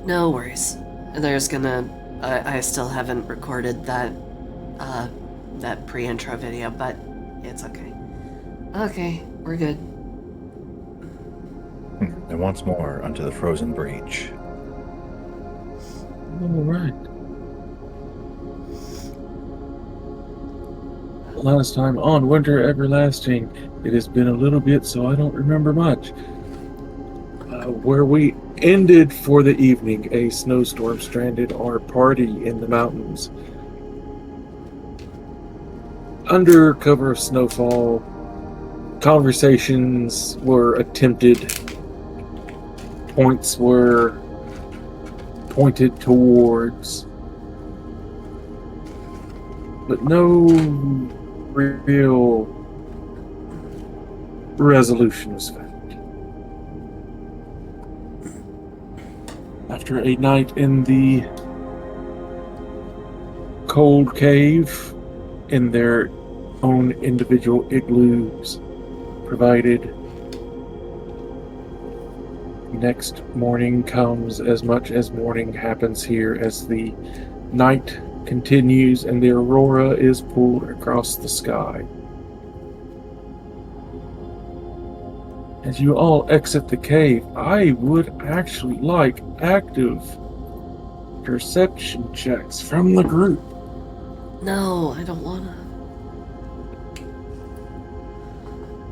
No worries. There's gonna... I still haven't recorded that pre-intro video, but it's okay. Okay, we're good. And once more onto the frozen breach. All right. Last time on Winter Everlasting, it has been a little bit, so I don't remember much. Where we ended for the evening, a snowstorm stranded our party in the mountains. Under cover of snowfall, conversations were attempted, points were pointed towards, but no real resolution was found. After a night in the cold cave, in their own individual igloos provided, next morning comes as much as morning happens here as the night continues and the aurora is pulled across the sky. As you all exit the cave, I would actually like active perception checks from the group. No, I don't wanna.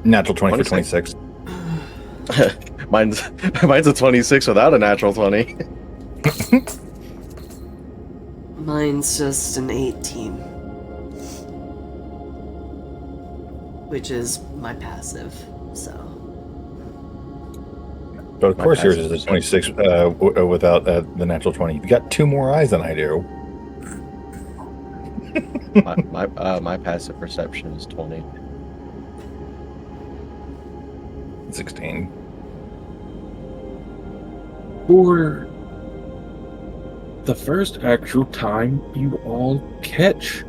Natural 20 for 26. Mine's a 26 without a natural 20. Mine's just an 18. Which is my passive, so... But of course yours is a 26 without the natural 20. You got 2 more eyes than I do. my passive perception is 20. 16. For the first actual time you all catch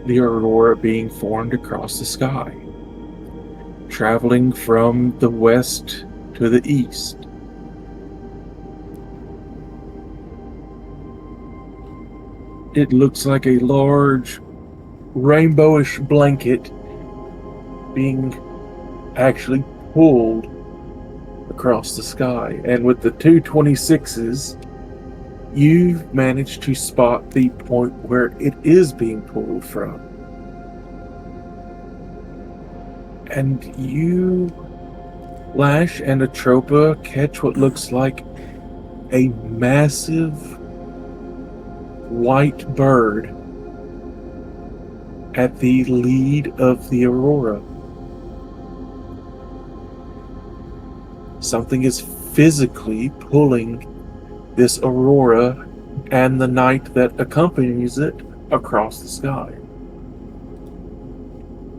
the aurora being formed across the sky, traveling from the west to the east. It looks like a large rainbowish blanket being actually pulled across the sky. And with the 226s, you've managed to spot the point where it is being pulled from. And you, Lash and Atropa, catch what looks like a massive white bird at the lead of the aurora. Something is physically pulling this aurora and the night that accompanies it across the sky.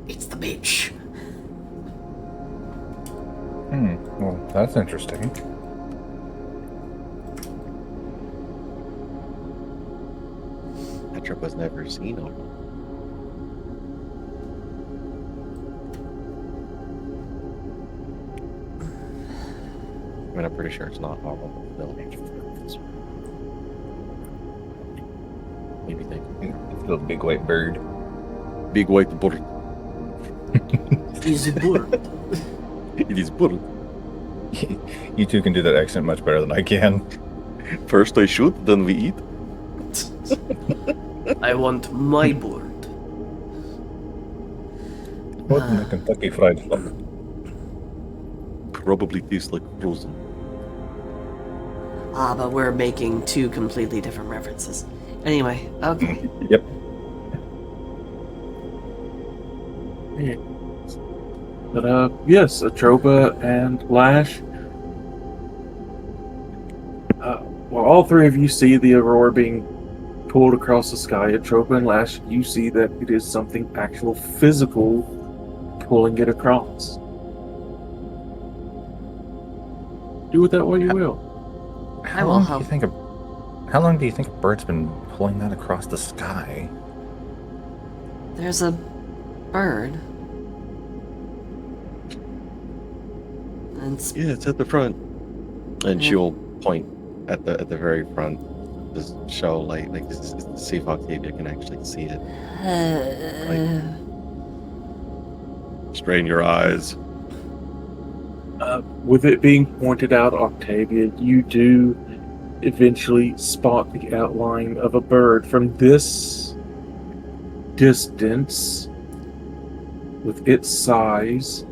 It's the bitch. Well, that's interesting. Patrick was never seen on. I mean, I'm pretty sure it's not horrible. Maybe they. It's a little big white bird. Big white bird. He's a bird. It is bird. You two can do that accent much better than I can. First I shoot, then we eat. I want my bird. What in the Kentucky Fried Flour? Probably tastes like frozen. But we're making 2 completely different references. Anyway, okay. Yep. But yes, Atropa and Lash. Well, all 3 of you see the aurora being pulled across the sky. Atropa and Lash, you see that it is something actual physical pulling it across. Do with that what you will. How long do you think a bird's been pulling that across the sky? There's a bird. And Yeah, it's at the front. And she'll point at the very front, just show like to see if Octavia can actually see it. Strain your eyes. With it being pointed out, Octavia, you do eventually spot the outline of a bird from this distance. With its size,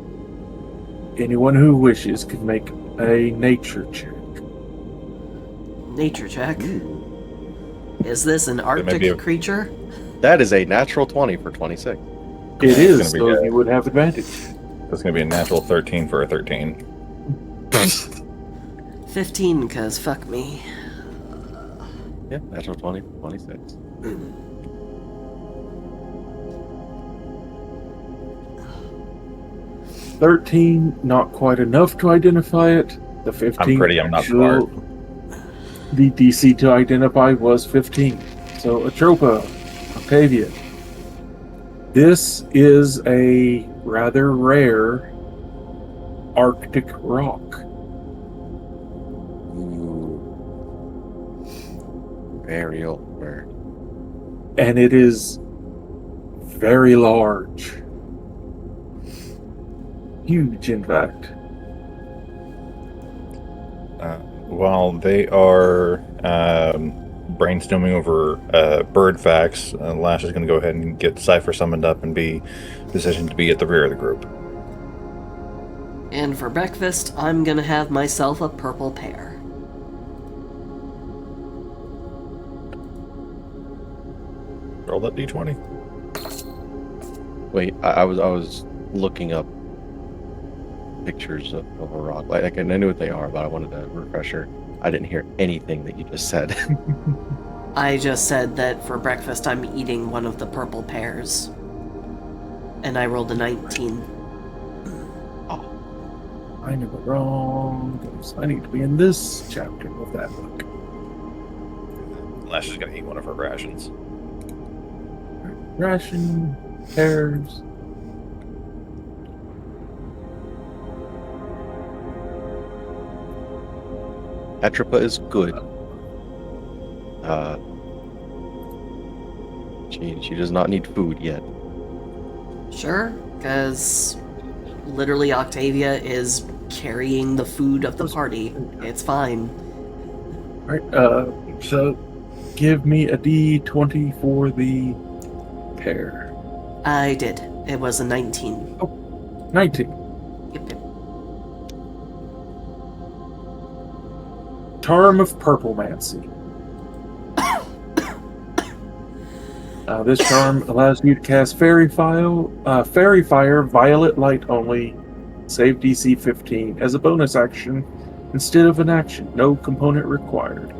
anyone who wishes can make a nature check. Nature check. Is this an Arctic creature? That is a natural 20 for 26. It is, gonna be so good. you would have advantage. That's going to be a natural 13 for a 13. 15, cause fuck me. Yeah, natural 20 for 26. 13, not quite enough to identify it. The 15. I'm not smart. The DC to identify was 15. So, Atropa, Octavia. This is a rather rare Arctic rock. Ooh. Very old bird. And it is very large. Huge, in fact. While they are brainstorming over bird facts, Lash is going to go ahead and get Cypher summoned up and be positioned to be at the rear of the group. And for breakfast, I'm gonna have myself a purple pear. Roll that d20. Wait, I was looking up pictures of a rock. Like I knew what they are, but I wanted a refresher. I didn't hear anything that you just said. I just said that for breakfast I'm eating one of the purple pears. And I rolled a 19. I knew it wrong. I need to be in this chapter of that book. Lash is going to eat one of her rations. Ration, pears. Atropa is good. She does not need food yet. Sure, because literally Octavia is carrying the food of the party. It's fine. Alright, so give me a D20 for the pear. I did. It was a 19. 19. Yep, yep. Charm of Purplemancy. This charm allows you to cast Fairy Fire, Violet Light only, save DC 15 as a bonus action instead of an action. No component required.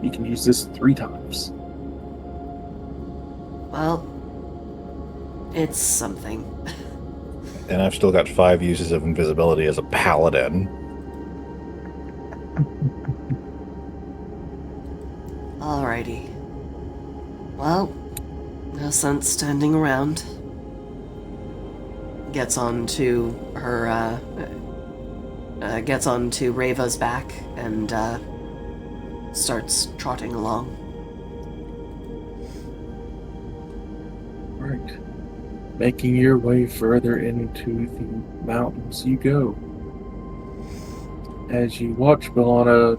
You can use this 3 times. Well, it's something. And I've still got 5 uses of invisibility as a paladin. Alrighty. Well, no sense standing around. Gets on to her, gets on to Reva's back and, starts trotting along. Right. Making your way further into the mountains you go. As you watch, Bellana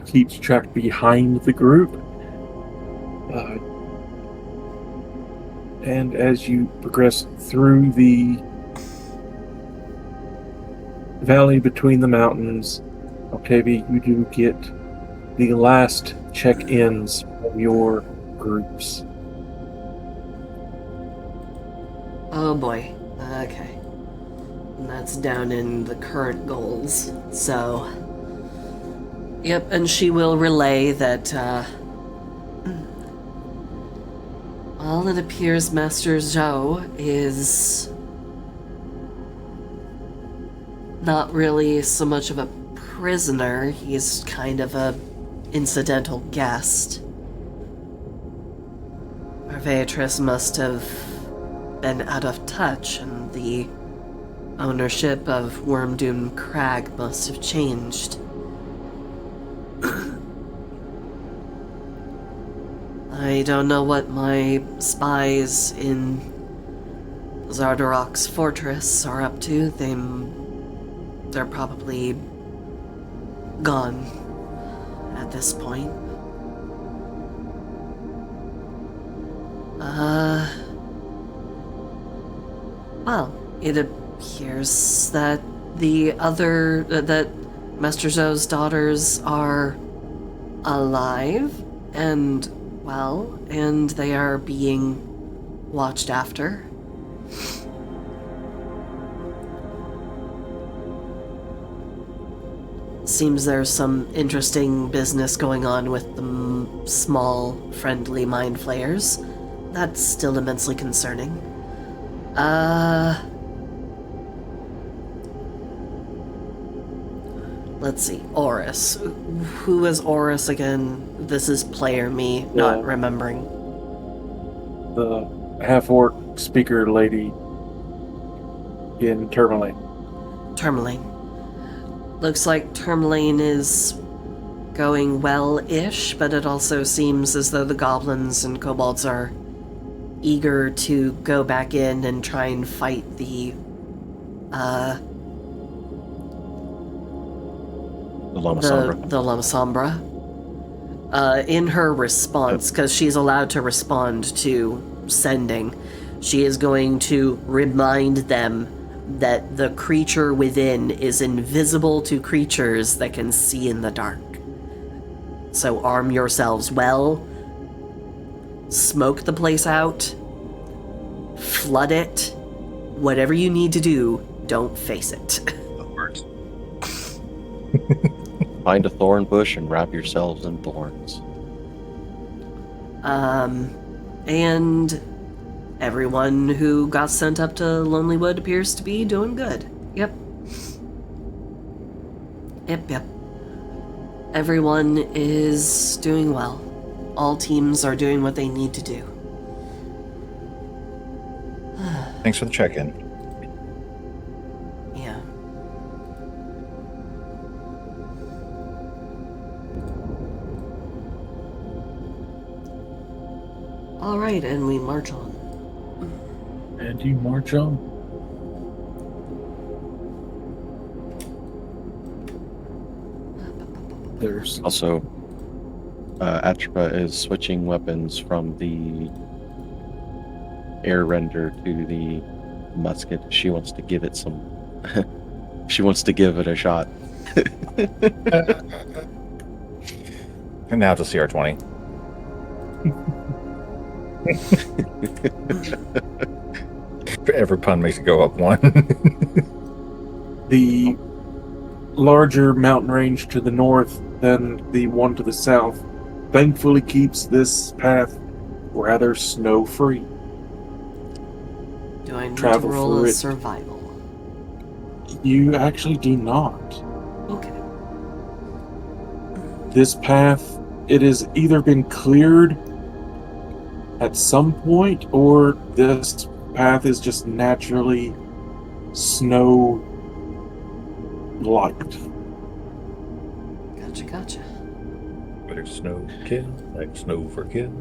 keeps track behind the group. And as you progress through the valley between the mountains, Octavia, you do get the last check-ins of your groups. Oh boy. Okay. And that's down in the current goals. So. Yep, and she will relay that, well, it appears Master Zhou is not really so much of a prisoner, he's kind of a incidental guest. Arveatrix must have been out of touch, and the ownership of Wormdoom Crag must have changed. I don't know what my spies in Zardarok's fortress are up to. They're probably gone at this point. Well, it appears that that Master Zoe's daughters are alive and well, and they are being watched after. Seems there's some interesting business going on with the small, friendly mind flayers. That's still immensely concerning. Let's see. Oris. Who is Oris again? This is player me, not remembering. The half-orc speaker lady in Tourmaline. Tourmaline. Looks like Tourmaline is going well-ish, but it also seems as though the goblins and kobolds are eager to go back in and try and fight the Lama Sombra. The Lama Sombra. In her response, because she's allowed to respond to sending, she is going to remind them that the creature within is invisible to creatures that can see in the dark. So arm yourselves well, smoke the place out, flood it, whatever you need to do, don't face it. Find a thorn bush and wrap yourselves in thorns. And everyone who got sent up to Lonelywood appears to be doing good. Yep. Everyone is doing well. All teams are doing what they need to do. Thanks for the check-in. Yeah. All right, and we march on. And you march on. There's Also, Atropa is switching weapons from the air render to the musket. She wants to give it some. She wants to give it a shot. And now it's a CR20. Every pun makes it go up one. the larger mountain range to the north than the one to the south thankfully keeps this path rather snow-free. Do I need Travel to roll through a it. survival? You actually do not. Okay. This path, it has either been cleared at some point, or this path is just naturally snow-light. Gotcha. Better snow kill, like snow for kill.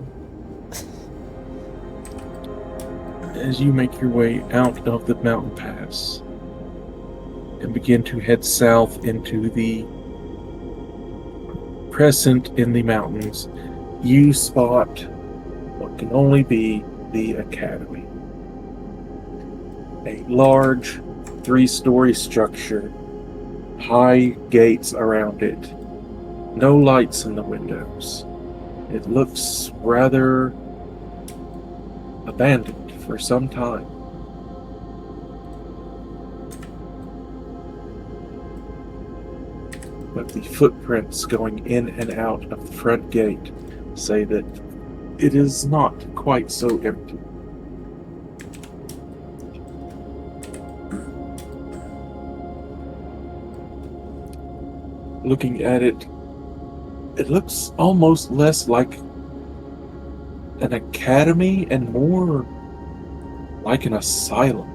As you make your way out of the mountain pass and begin to head south into the crescent in the mountains, you spot what can only be the academy. A large 3-story structure, high gates around it, no lights in the windows. It looks rather abandoned for some time. But the footprints going in and out of the front gate say that it is not quite so empty. Looking at it, it looks almost less like an academy and more like an asylum.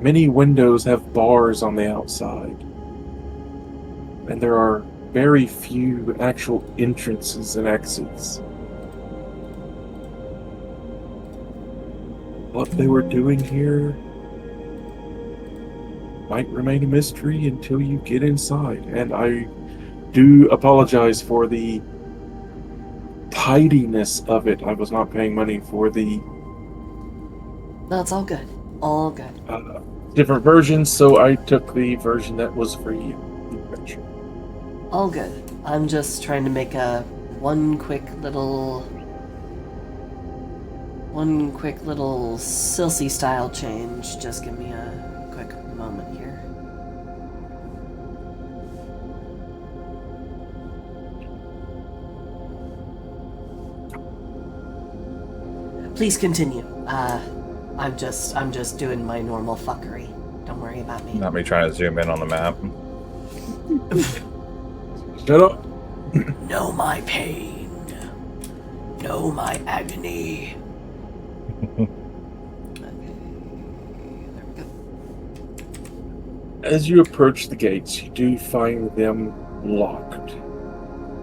Many windows have bars on the outside, and there are very few actual entrances and exits. What they were doing here might remain a mystery until you get inside. And I do apologize for the tidiness of it. I was not paying money for the No, it's all good. All good. different versions, so I took the version that was for you. All good. I'm just trying to make one quick little Silsey style change. Just give me a quick moment here. Please continue. I'm just doing my normal fuckery. Don't worry about me. Not me trying to zoom in on the map. Shut up. Know my pain. Know my agony. Okay, there we go. As you approach the gates, you do find them locked.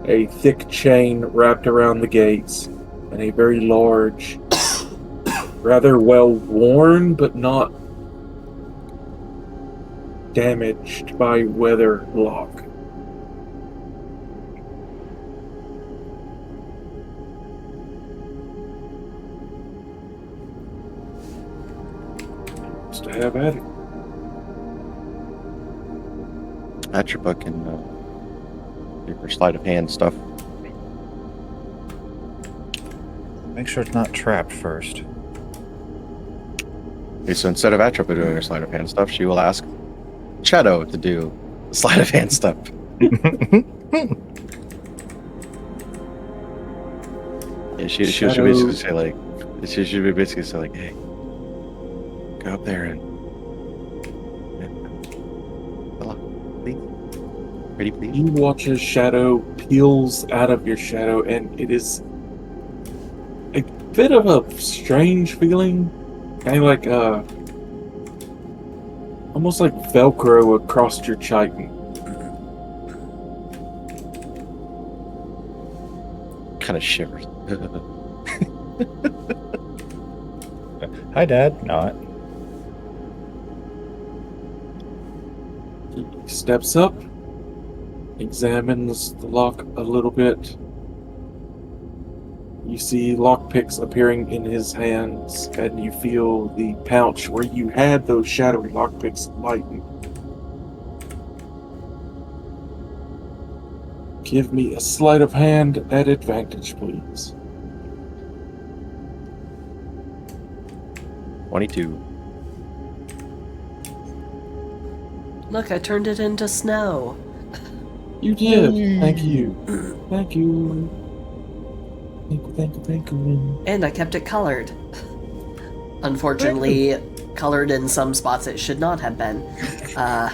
A thick chain wrapped around the gates, and a very large, rather well worn but not damaged by weather lock. Just to have at it. Atropa can do her sleight of hand stuff. Make sure it's not trapped first. Okay, so instead of Atropa doing her sleight of hand stuff, she will ask Shadow to do the sleight of hand stuff. Yeah, she should Shadow- basically say like, she should basically say like, hey, go up there and hello, please, pretty please. You watch as Shadow peels out of your shadow, and it is a bit of a strange feeling. Kind of like, almost like Velcro across your chitin. Kind of shivers. Hi, Dad. Not. He steps up, examines the lock a little bit. You see lockpicks appearing in his hands, and you feel the pouch where you had those shadowy lockpicks lighten. Give me a sleight of hand at advantage, please. 22. Look, I turned it into snow. You did. Thank you. Thank you. Thank you. And I kept it colored. Unfortunately, colored in some spots it should not have been. My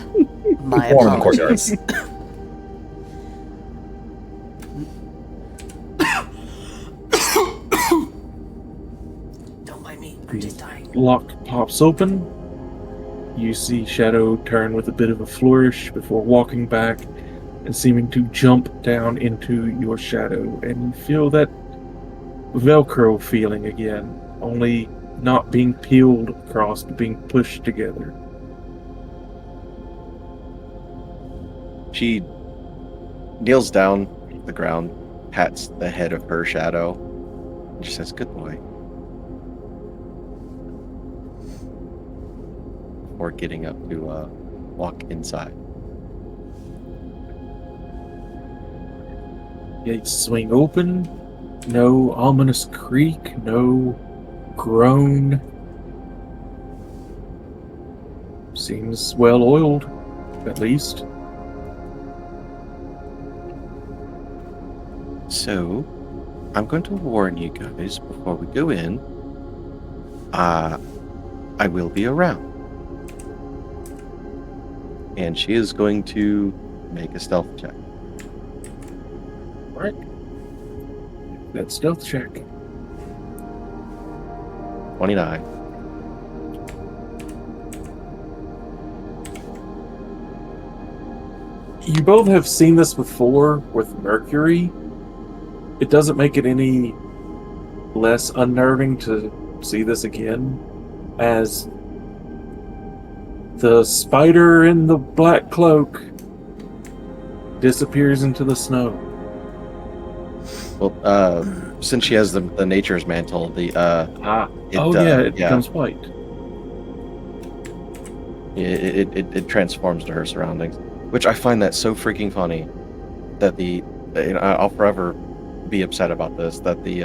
Warm in the courtyard. apologies. Don't mind me, I'm just dying. Lock pops open. You see Shadow turn with a bit of a flourish before walking back and seeming to jump down into your shadow, and you feel that Velcro feeling again, only not being peeled across, but being pushed together. She kneels down to the ground, pats the head of her shadow, and she says, "Good boy." Before getting up to walk inside. Gates swing open. No ominous creak, no groan. Seems well oiled, at least. So, I'm going to warn you guys before we go in. I will be around. And she is going to make a stealth check. Right. That stealth check. 29. You both have seen this before with Mercury. It doesn't make it any less unnerving to see this again, as the spider in the black cloak disappears into the snow. Well, since she has the nature's mantle, it becomes white. It transforms to her surroundings, which I find that so freaking funny. That I'll forever be upset about this. That the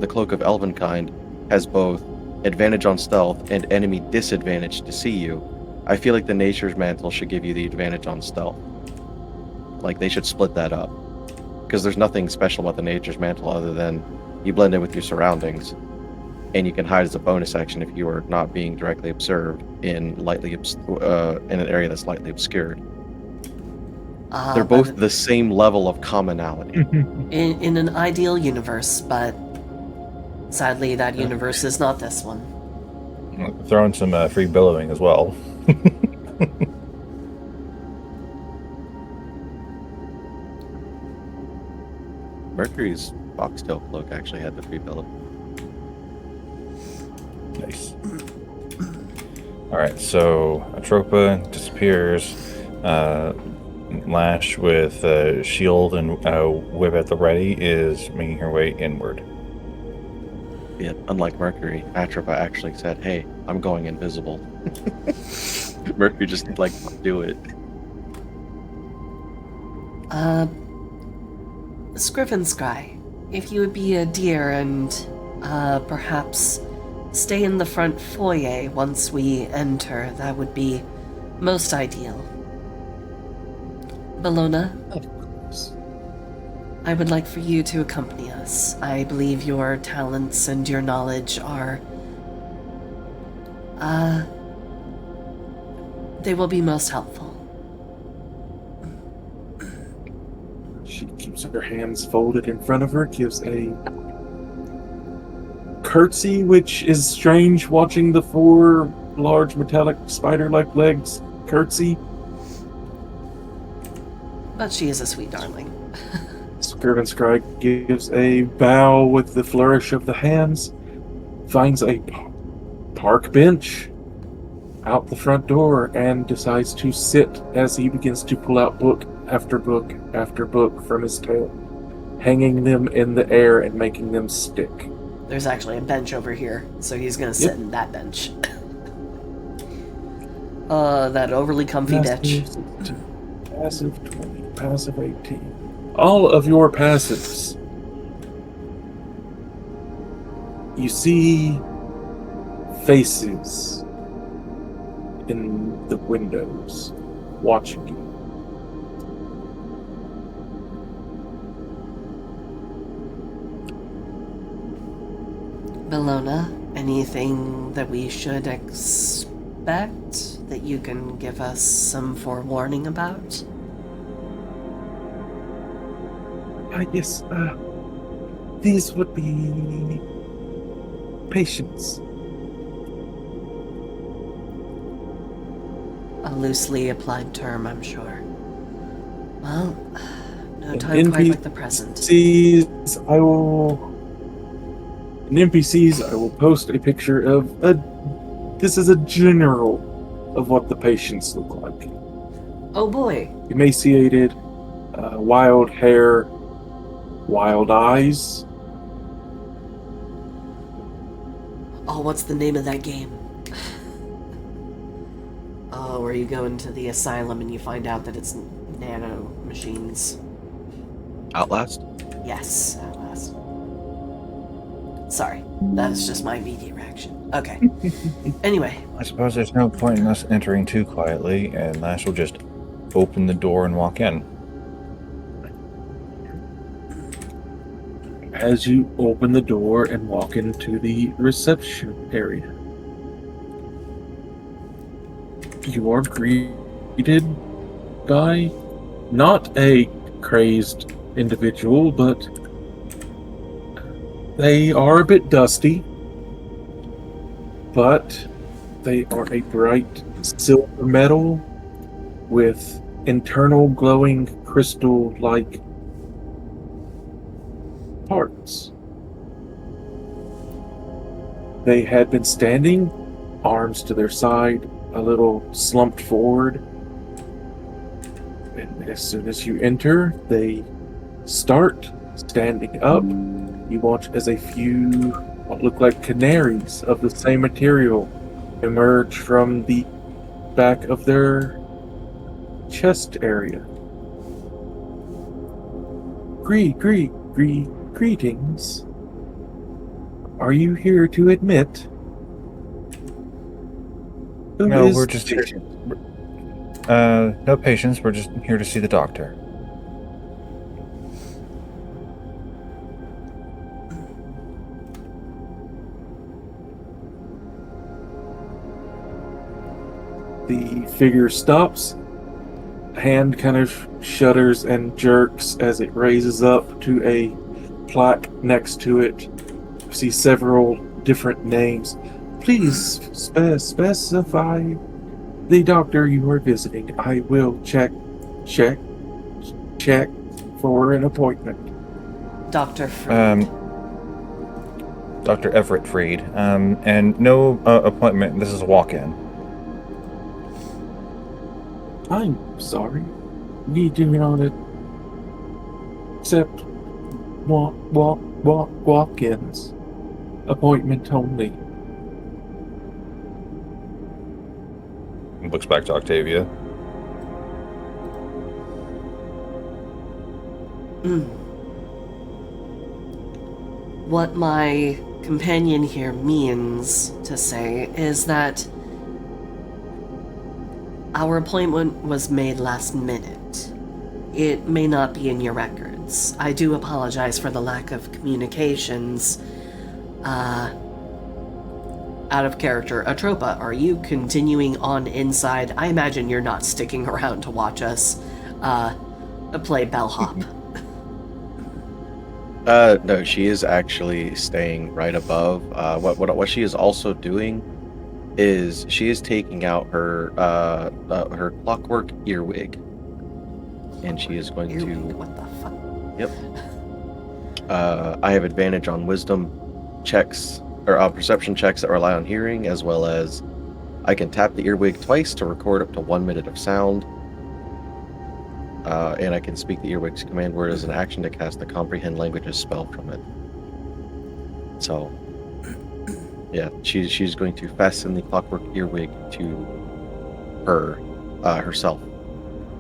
cloak of Elvenkind has both advantage on stealth and enemy disadvantage to see you. I feel like the nature's mantle should give you the advantage on stealth. Like they should split that up, because there's nothing special about the nature's mantle other than you blend in with your surroundings, and you can hide as a bonus action if you are not being directly observed in an area that's lightly obscured. They're both the same level of commonality. In an ideal universe, but sadly that universe is not this one. Throw in some free billowing as well. Mercury's foxtail cloak actually had the free billow. Nice. Alright, so Atropa disappears. Lash with shield and whip at the ready is making her way inward. Yeah, unlike Mercury, Atropa actually said, "Hey, I'm going invisible." Mercury just do it. Scriven Scry, if you would be a dear and perhaps stay in the front foyer once we enter, that would be most ideal. Bellona, Of course. I would like for you to accompany us. I believe your talents and your knowledge are... they will be most helpful. She keeps her hands folded in front of her, gives a curtsy, which is strange watching the four large metallic spider-like legs curtsy. But she is a sweet darling. Scriven Scry gives a bow with the flourish of the hands, finds a park bench out the front door, and decides to sit as he begins to pull out book after book after book from his tail, hanging them in the air and making them stick. There's actually a bench over here, so he's gonna sit in that bench. That overly comfy bench. Passive 20, passive 18. All of your passives. You see faces in the windows watching you. Bellona, anything that we should expect that you can give us some forewarning about? Yes, these would be patients. A loosely applied term, I'm sure. Well, no An time quite like the present. In NPCs, I will post a picture of this is a general of what the patients look like. Oh boy. Emaciated, wild hair, wild eyes. Oh, what's the name of that game? Oh, where you go into the asylum and you find out that it's nano machines. Outlast? Yes, Outlast. Sorry, that's just my immediate reaction. Okay. Anyway, I suppose there's no point in us entering too quietly, and Lash will just open the door and walk in. As you open the door and walk into the reception area, you are greeted by not a crazed individual, but they are a bit dusty, but they are a bright silver metal with internal glowing crystal-like parts. They had been standing, arms to their side, a little slumped forward. And as soon as you enter, they start standing up. You watch as a few what look like canaries of the same material emerge from the back of their chest area. Greetings. Are you here to admit? Who No, is we're just the here. patient? No patients. We're just here to see the doctor. The figure stops. Hand kind of shudders and jerks as it raises up to a plaque next to it. You see several different names. Please specify the doctor you are visiting. I will check for an appointment. Dr. Freed. Dr. Everett Freed. And no appointment. This is a walk-in. I'm sorry. We do not accept walk-ins. Appointment only. Looks back to Octavia. What my companion here means to say is that our appointment was made last minute. It may not be in your records. I do apologize for the lack of communications. Out of character, Atropa, are you continuing on inside? I imagine you're not sticking around to watch us play bellhop. No, she is actually staying right above. What she is also doing is she is taking out her her clockwork earwig, and she is going Earwig, to. what the fuck? Yep. I have advantage on wisdom checks or perception checks that rely on hearing, as well as I can tap the earwig twice to record up to 1 minute of sound. And I can speak the earwig's command word as an action to cast a comprehend languages spell from it. So, yeah, she's going to fasten the clockwork earwig to her herself.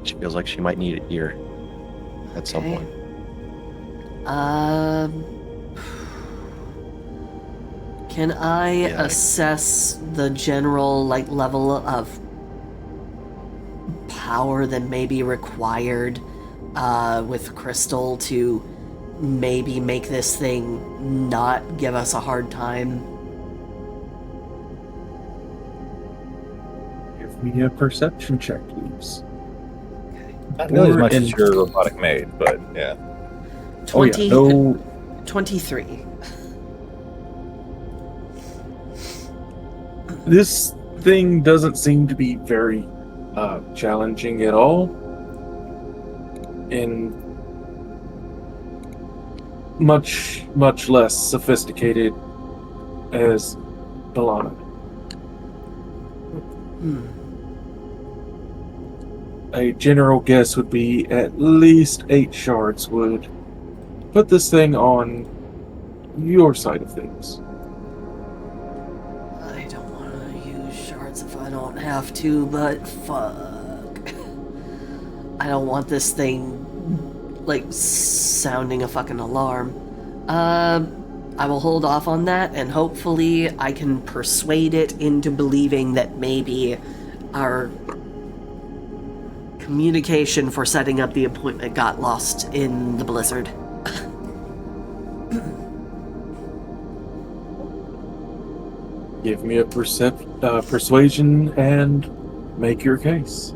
She feels like she might need it here at some Okay. point. Can I Yeah. assess the general level of power that may be required with Crystal to maybe make this thing not give us a hard time? Give me a perception check, please. Not nearly as Or much in- as your robotic maid, but yeah. 20, Oh yeah, no. 23. This thing doesn't seem to be very challenging at all. And much less sophisticated as Balana. A general guess would be at least 8 shards would put this thing on your side of things. I don't want to use shards if I don't have to, but fuck. I don't want this thing, sounding a fucking alarm. I will hold off on that, and hopefully I can persuade it into believing that maybe our communication for setting up the appointment got lost in the blizzard. Give me a persuasion and make your case.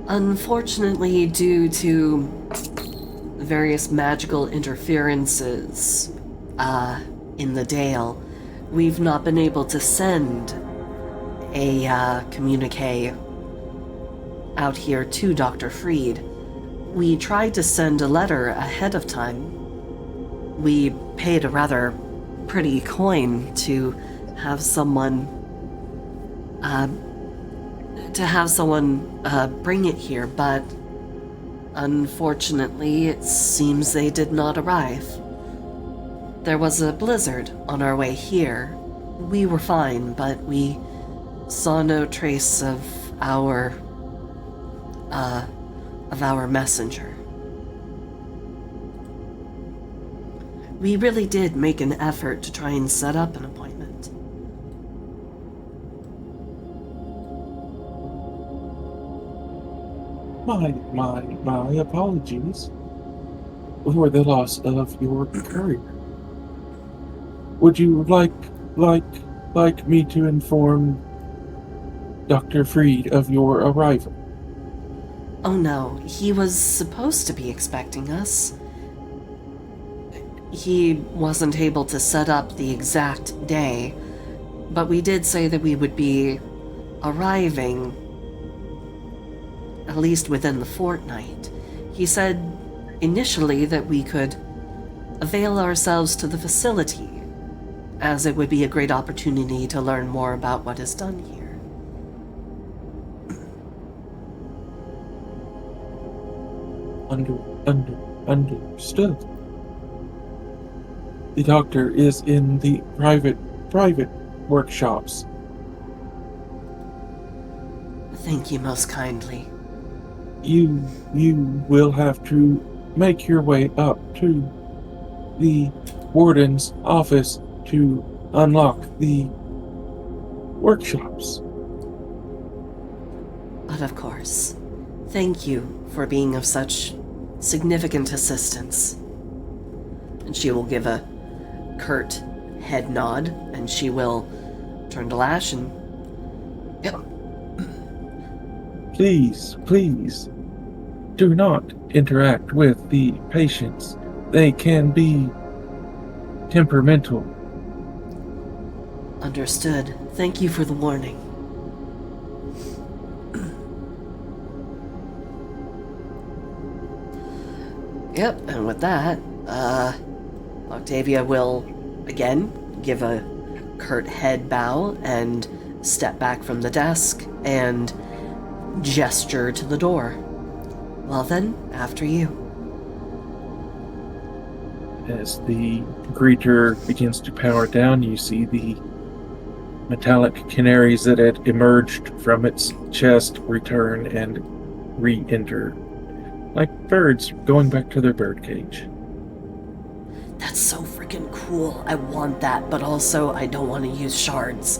Unfortunately, due to various magical interferences in the Dale, we've not been able to send a communique out here to Dr. Freed. We tried to send a letter ahead of time. We paid a rather pretty coin to have someone bring it here, but unfortunately, it seems they did not arrive. There was a blizzard on our way here. We were fine, but we saw no trace of our messenger. We really did make an effort to try and set up an appointment. My apologies for the loss of your courier. Would you like me to inform Dr. Freed of your arrival? Oh no, he was supposed to be expecting us. He wasn't able to set up the exact day, but we did say that we would be arriving at least within the fortnight. He said initially that we could avail ourselves to the facility, as it would be a great opportunity to learn more about what is done here. Understood. The doctor is in the private workshops. Thank you most kindly. You will have to make your way up to the warden's office to unlock the workshops. But of course, thank you for being of such significant assistance. And she will give a curt head nod, and she will turn to Lash and... Yep. Please, do not interact with the patients. They can be temperamental. Understood. Thank you for the warning. Yep, and with that, Octavia will, again, give a curt head bow and step back from the desk and gesture to the door. Well then, after you. As the greeter begins to power down, you see the metallic canaries that had emerged from its chest return and re-enter, like birds going back to their birdcage. That's so freaking cool. I want that, but also I don't want to use shards.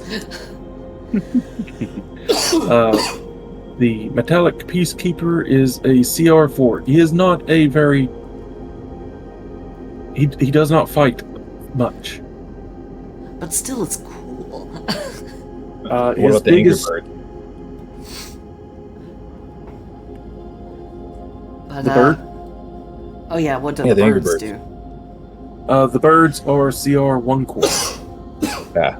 The metallic peacekeeper is a CR4. He is not a very... He does not fight much. But still, it's cool. What His about the Angry biggest... Bird? But, The bird? Oh yeah, what do Yeah, the the Angry birds Birds. do? The birds are CR1 core. Yeah.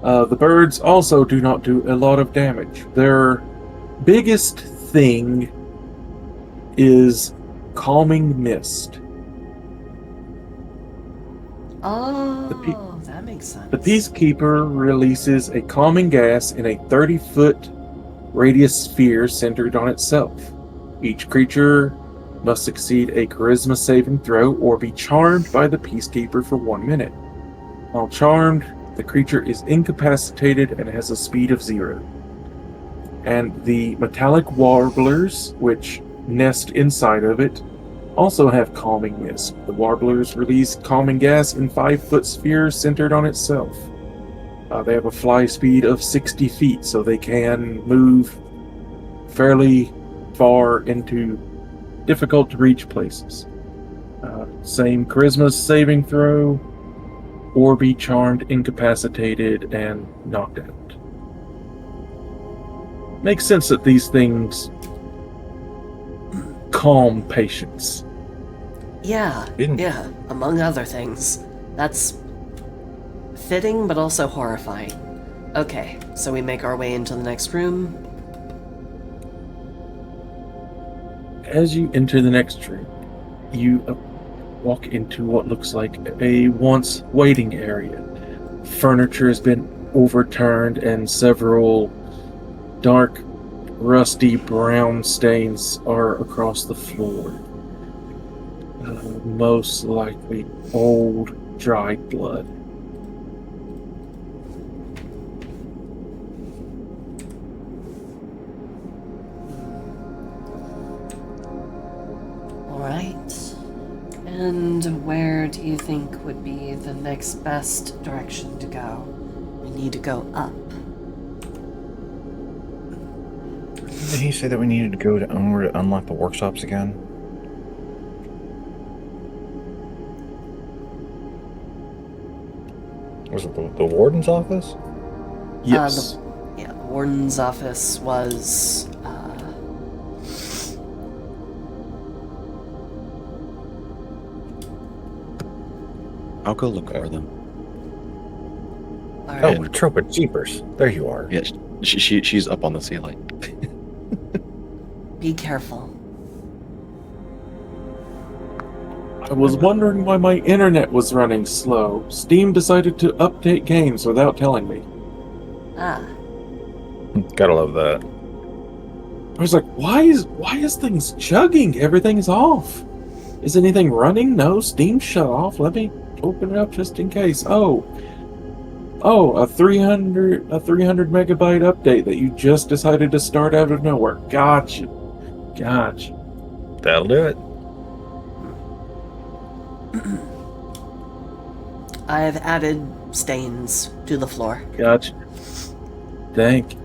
The birds also do not do a lot of damage. Their biggest thing is calming mist. Oh, that makes sense. The Peacekeeper releases a calming gas in a 30-foot radius sphere centered on itself. Each creature must succeed a charisma saving throw or be charmed by the Peacekeeper for 1 minute. While charmed, the creature is incapacitated and has a speed of 0. And the metallic warblers, which nest inside of it, also have calming mist. The warblers release calming gas in 5-foot spheres centered on itself. They have a fly speed of 60 feet, so they can move fairly far into difficult to reach places. Same charisma saving throw, or be charmed, incapacitated, and knocked out. Makes sense that these things calm patients. Yeah, among other things. That's fitting, but also horrifying. Okay, so we make our way into the next room. As you enter the next room, you walk into what looks like a once waiting area. Furniture has been overturned and several dark, rusty brown stains are across the floor. Most likely old, dried blood. Alright. And where do you think would be the next best direction to go? We need to go up. Did he say that we needed to go to Onward to unlock the workshops again? Was it the warden's office? Yes. The warden's office was... I'll go look for them. Alright. Oh, Tropa Jeepers. There you are. Yeah, she's up on the ceiling. Be careful. I was wondering why my internet was running slow. Steam decided to update games without telling me. Ah, Gotta love that. I was like, why is things chugging? Everything's off. Is anything running? No, Steam shut off. Let me open it up just in case. Oh, a 300 megabyte update that you just decided to start out of nowhere. Gotcha. That'll do it. I've added stains to the floor. Gotcha. Thank you.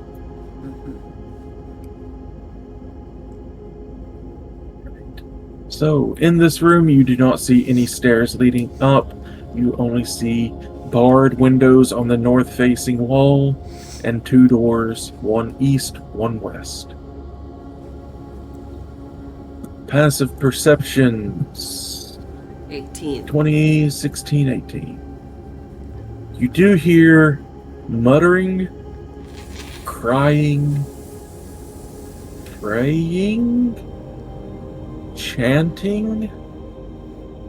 So, in this room, you do not see any stairs leading up. You only see barred windows on the north-facing wall and 2 doors, one east, one west. Passive perceptions 18. 2016 18. You do hear muttering, crying, praying, chanting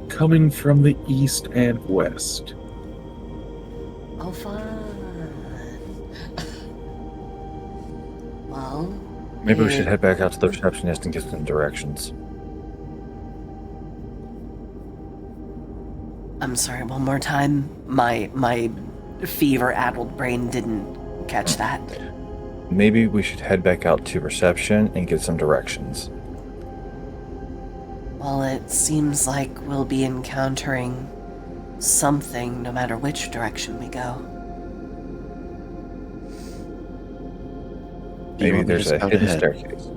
coming from the east and west. Oh, fun. Well, Maybe we should head back out to the receptionist and get some directions. I'm sorry, one more time. My fever-addled brain didn't catch that. Maybe we should head back out to reception and get some directions. Well, it seems like we'll be encountering something no matter which direction we go. Do you Maybe want me to there's a scout hidden ahead? staircase.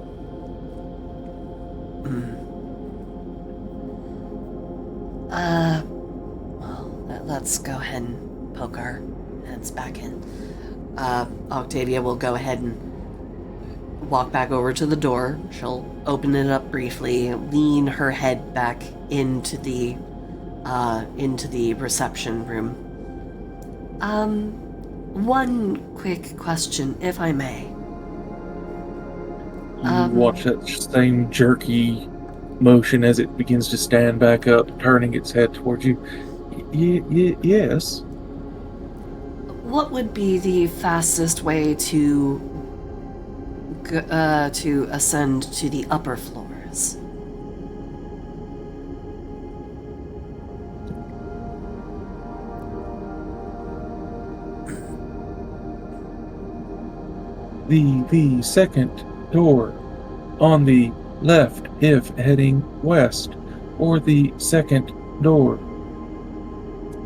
Well, let's go ahead and poke our heads back in. Octavia will go ahead and walk back over to the door. She'll open it up briefly, lean her head back into the reception room. One quick question, if I may. You watch that same jerky motion as it begins to stand back up, turning its head towards you. Yes. What would be the fastest way to ascend to the upper floors? The second door on the left if heading west, or the second door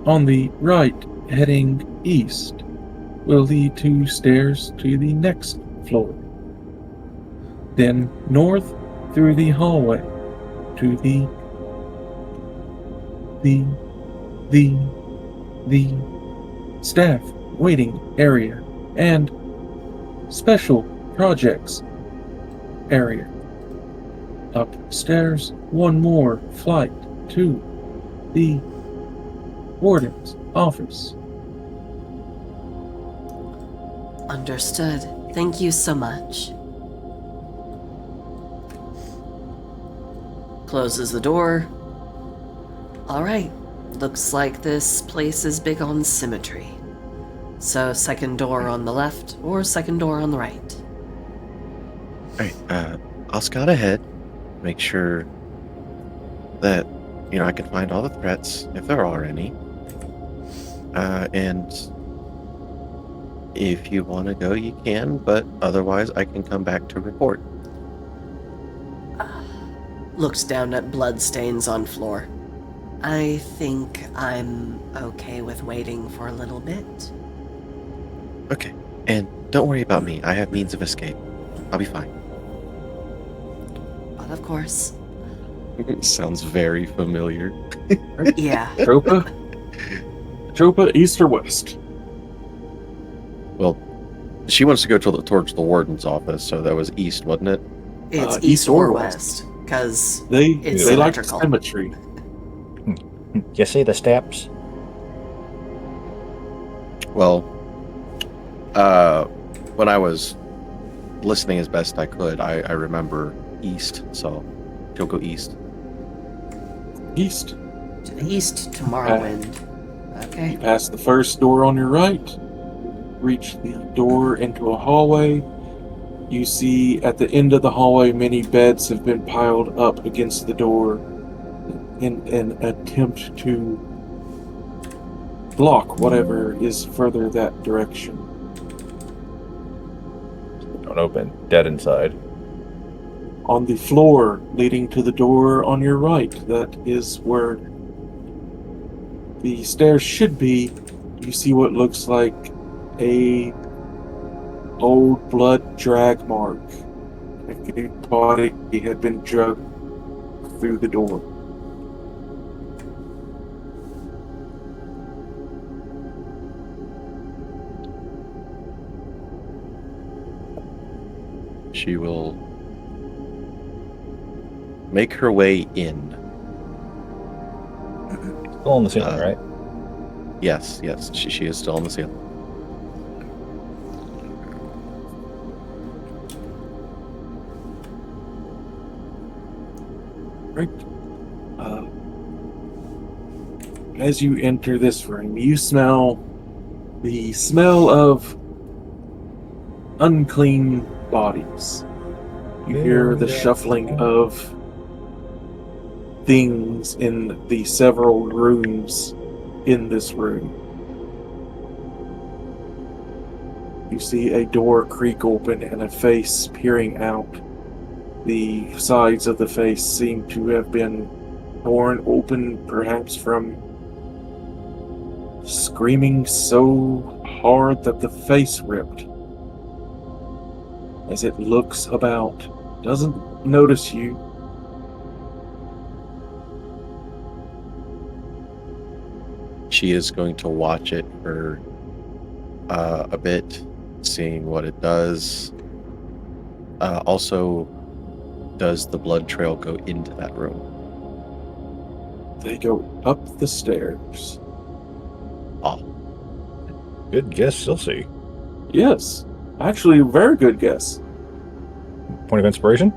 on the right heading east will lead to stairs to the next floor. Then north through the hallway to the staff waiting area and special projects area. Upstairs, one more flight to the warden's office. Understood. Thank you so much. Closes the door. Alright, looks like this place is big on symmetry. So, second door on the left or second door on the right? Alright, I'll scout ahead, make sure that, I can find all the threats, if there are any. And if you want to go, you can, but otherwise I can come back to report. Looks down at bloodstains on floor. I think I'm okay with waiting for a little bit. Okay, and don't worry about me. I have means of escape. I'll be fine. But of course. Sounds very familiar. Yeah. Tropa, east or west? Well, she wants to go towards the warden's office, so that was east, wasn't it? It's east or west. Because They It's they like symmetrical. symmetry. You see the steps? Well, when I was listening as best I could, I remember east, so she'll go east. East. to the east to Morrowind. You Okay. pass the first door on your right, reach the door into a hallway. You see at the end of the hallway many beds have been piled up against the door in an attempt to block whatever is further that direction. Don't open. Dead inside. On the floor leading to the door on your right, that is where the stairs should be, you see what looks like a old blood drag mark. Like a body had been dragged through the door. She will make her way in. Still on the ceiling, right? Yes, she is still on the ceiling. Right. As you enter this room, you smell the smell of unclean bodies. You hear the shuffling of things in the several rooms in this room. You see a door creak open and a face peering out. The sides of the face seem to have been torn open, perhaps from screaming so hard that the face ripped. As it looks about, doesn't notice you. She is going to watch it for a bit, seeing what it does. Also, does the blood trail go into that room? They go up the stairs. Good guess, Silsey. Yes, actually, very good guess. Point of inspiration?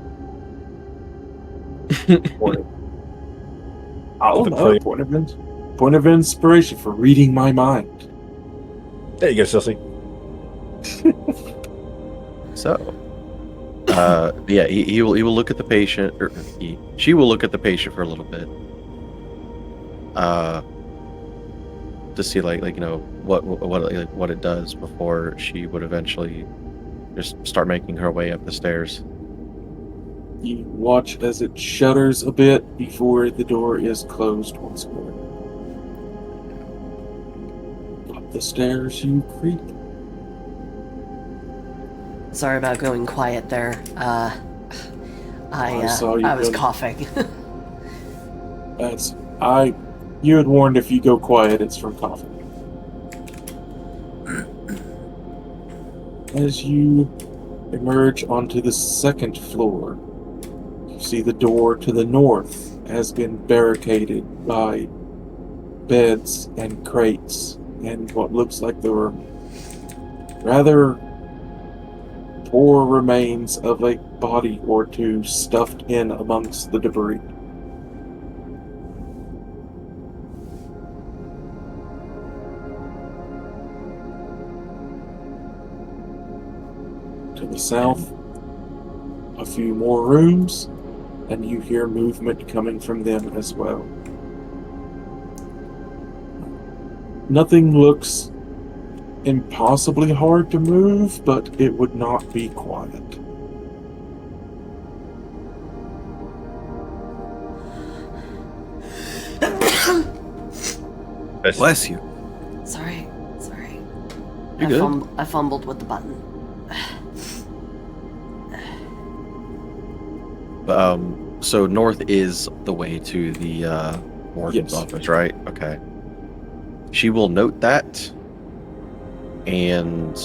I'll know. Point of inspiration for reading my mind. There you go, Silsey. So, yeah, he will look at the patient, or she will look at the patient for a little bit, to see like what it does before she would eventually just start making her way up the stairs. You watch as it shudders a bit before the door is closed once more. Up the stairs you creep. Sorry about going quiet there. I saw you I was go- coughing. You had warned if you go quiet, it's from coughing. As you emerge onto the second floor, you see the door to the north has been barricaded by beds and crates and what looks like there were rather poor remains of a body or two stuffed in amongst the debris. To the south, a few more rooms, and you hear movement coming from them as well. Nothing looks impossibly hard to move, but it would not be quiet. Bless you. Sorry. You good? I fumbled with the button. So north is the way to the warden's Yes. office, right? Okay. She will note that and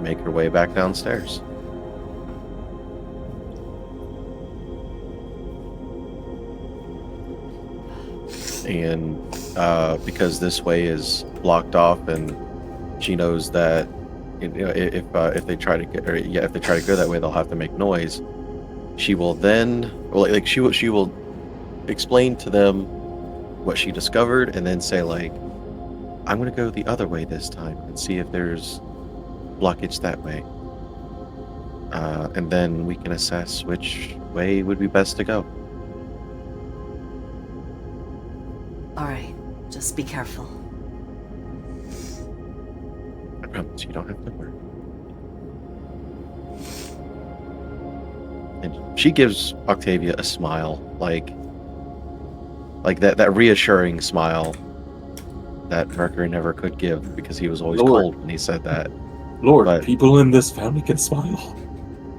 make her way back downstairs. And because this way is blocked off, and she knows that if they try to get, or yeah, if they try to go that way, they'll have to make noise. She will then, like she will explain to them what she discovered, and then say like, "I'm going to go the other way this time and see if there's blockage that way, and then we can assess which way would be best to go." All right, just be careful. I promise you don't have to worry. And she gives Octavia a smile, like that reassuring smile that Mercury never could give, because he was always Lord. cold when he said that. Lord, But- people in this family can smile.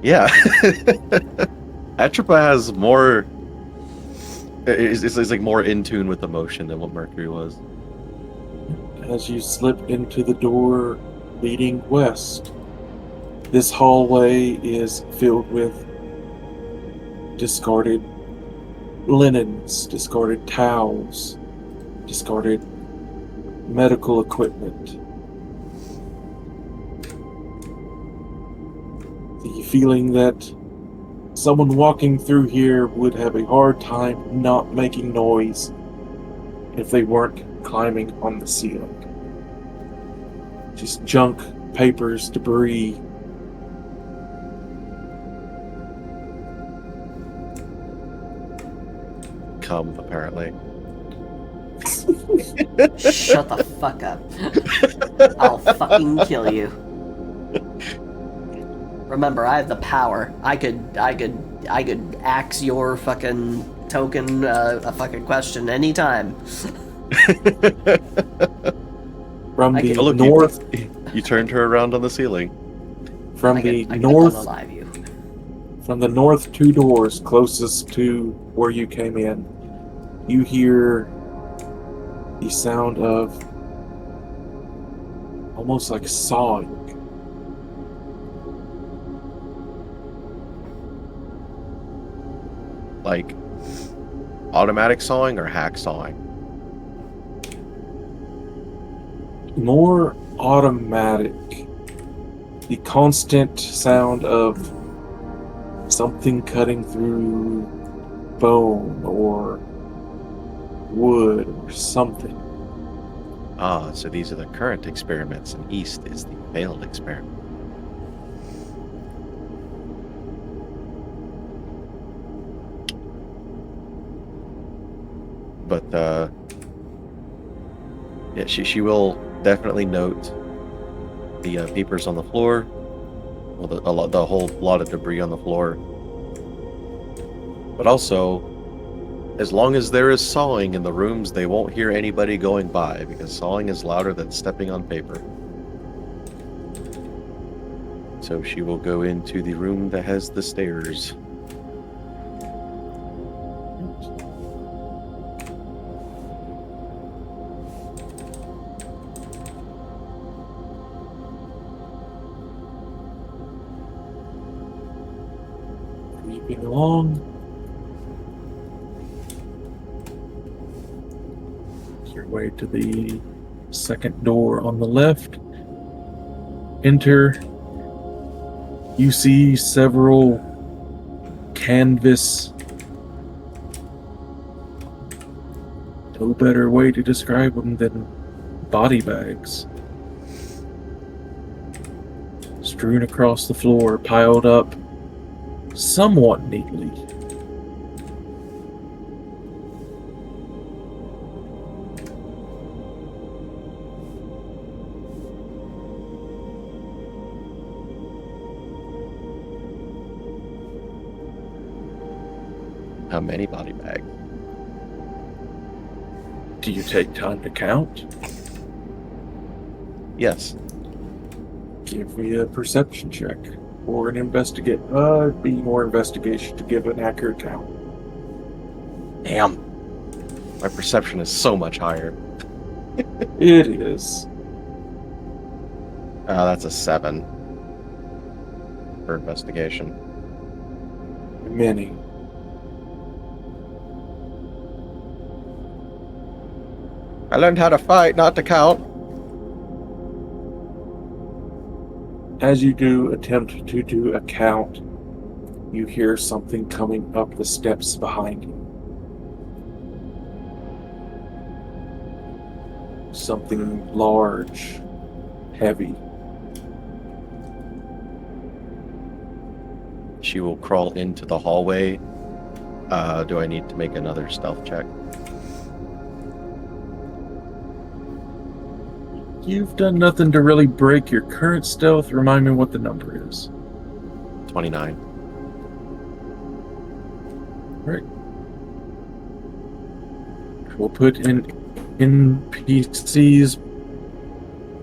Yeah. Atropa has more. It's like more in tune with emotion than what Mercury was. As you slip into the door leading west, this hallway is filled with discarded linens, discarded towels, discarded medical equipment. The feeling that someone walking through here would have a hard time not making noise if they weren't climbing on the ceiling. Just junk, papers, debris. Come, apparently. Shut the fuck up. I'll fucking kill you. Remember, I have the power. I could axe your fucking token a fucking question anytime. From I the can- Oh, look, north, You turned her around on the ceiling. from I the could north, unalive you. from the north two doors closest to where you came in, you hear the sound of almost like sawing. Like automatic sawing or hack sawing? More automatic. The constant sound of something cutting through bone or wood or something. Ah, so these are the current experiments, and east is the failed experiment. But yeah, she will definitely note the papers on the floor, well, the whole lot of debris on the floor. But also, as long as there is sawing in the rooms, they won't hear anybody going by, because sawing is louder than stepping on paper. So she will go into the room that has the stairs. Creeping along. Your way to the second door on the left. Enter You see several canvas, no better way to describe them than body bags, strewn across the floor, piled up somewhat neatly. How many body bags? Do you take time to count? Yes. Give me a perception check or an investigate. It'd be more investigation to give an accurate count. Damn. My perception is so much higher. It is. That's a 7 for investigation. Many. I learned how to fight, not to count. As you do attempt to do a count, you hear something coming up the steps behind you. Something large, heavy. She will crawl into the hallway. Do I need to make another stealth check? You've done nothing to really break your current stealth. Remind me what the number is. 29. Right. We'll put in NPCs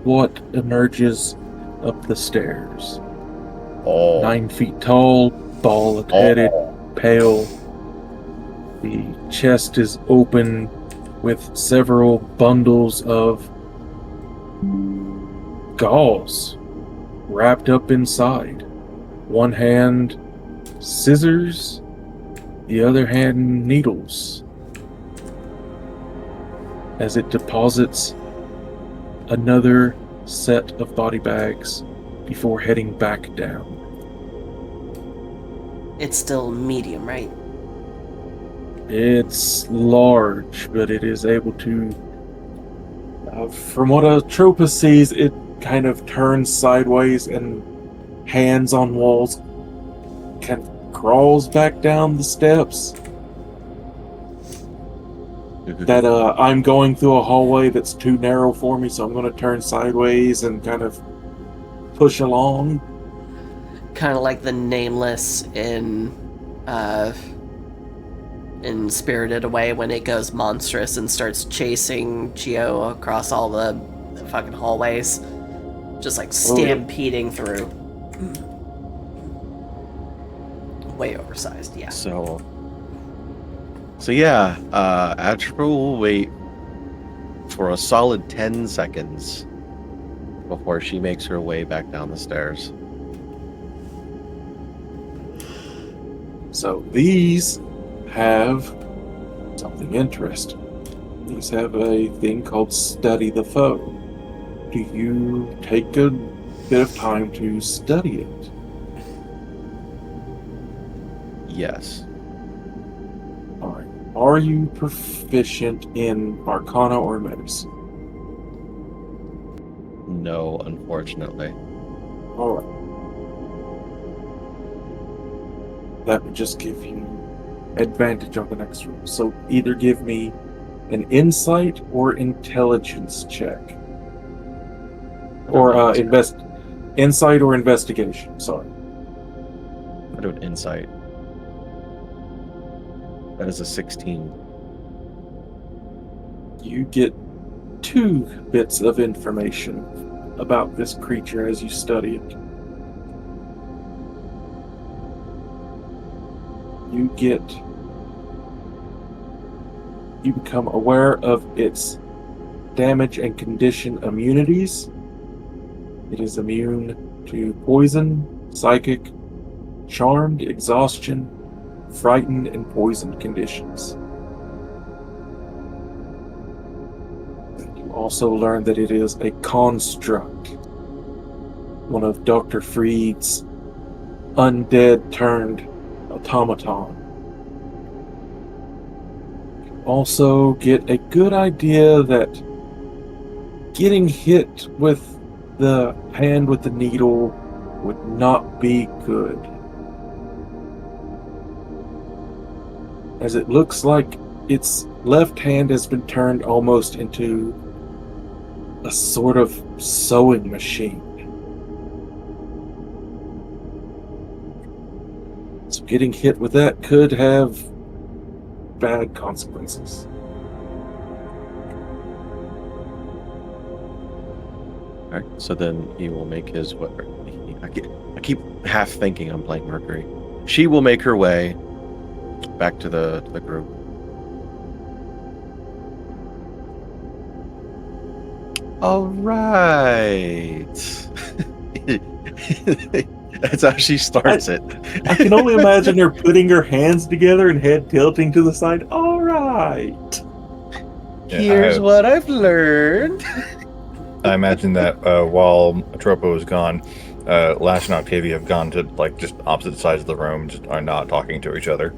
what emerges up the stairs. Oh. 9 feet tall, bald-headed, pale. The chest is open with several bundles of gauze wrapped up inside. One hand scissors, the other hand needles, as it deposits another set of body bags before heading back down. It's still medium, right? It's large, but it is able to, from what Atropos sees, it kind of turns sideways and hands on walls kind of crawls back down the steps. That I'm going through a hallway that's too narrow for me, so I'm going to turn sideways and kind of push along. Kind of like the Nameless in Spirited Away when it goes monstrous and starts chasing Geo across all the fucking hallways. Just like stampeding through. Way oversized, yeah. So yeah, Atropos will wait for a solid 10 seconds before she makes her way back down the stairs. So these have something interesting. These have a thing called Study the Foe. Do you take a bit of time to study it? Yes. Alright. Are you proficient in Arcana or Medicine? No, unfortunately. Alright. That would just give you advantage on the next roll. So either give me an insight or intelligence check. Or insight or investigation, sorry. I'll do an insight. That is a 16. You get 2 bits of information about this creature as you study it. You become aware of its damage and condition immunities. It is immune to poison, psychic, charmed, exhaustion, frightened, and poisoned conditions. You also learn that it is a construct, one of Dr. Freed's undead turned automaton. Also get a good idea that getting hit with the hand with the needle would not be good, as it looks like its left hand has been turned almost into a sort of sewing machine. So getting hit with that could have bad consequences. All right, so then he will make his what? I keep half thinking I'm playing Mercury. She will make her way back to the group. All right. That's how she starts it. I can only imagine her putting her hands together and head tilting to the side. All right. Yeah, Here's what I've learned. I imagine that while Atropo is gone, Lash and Octavia have gone to like just opposite sides of the room, just are not talking to each other.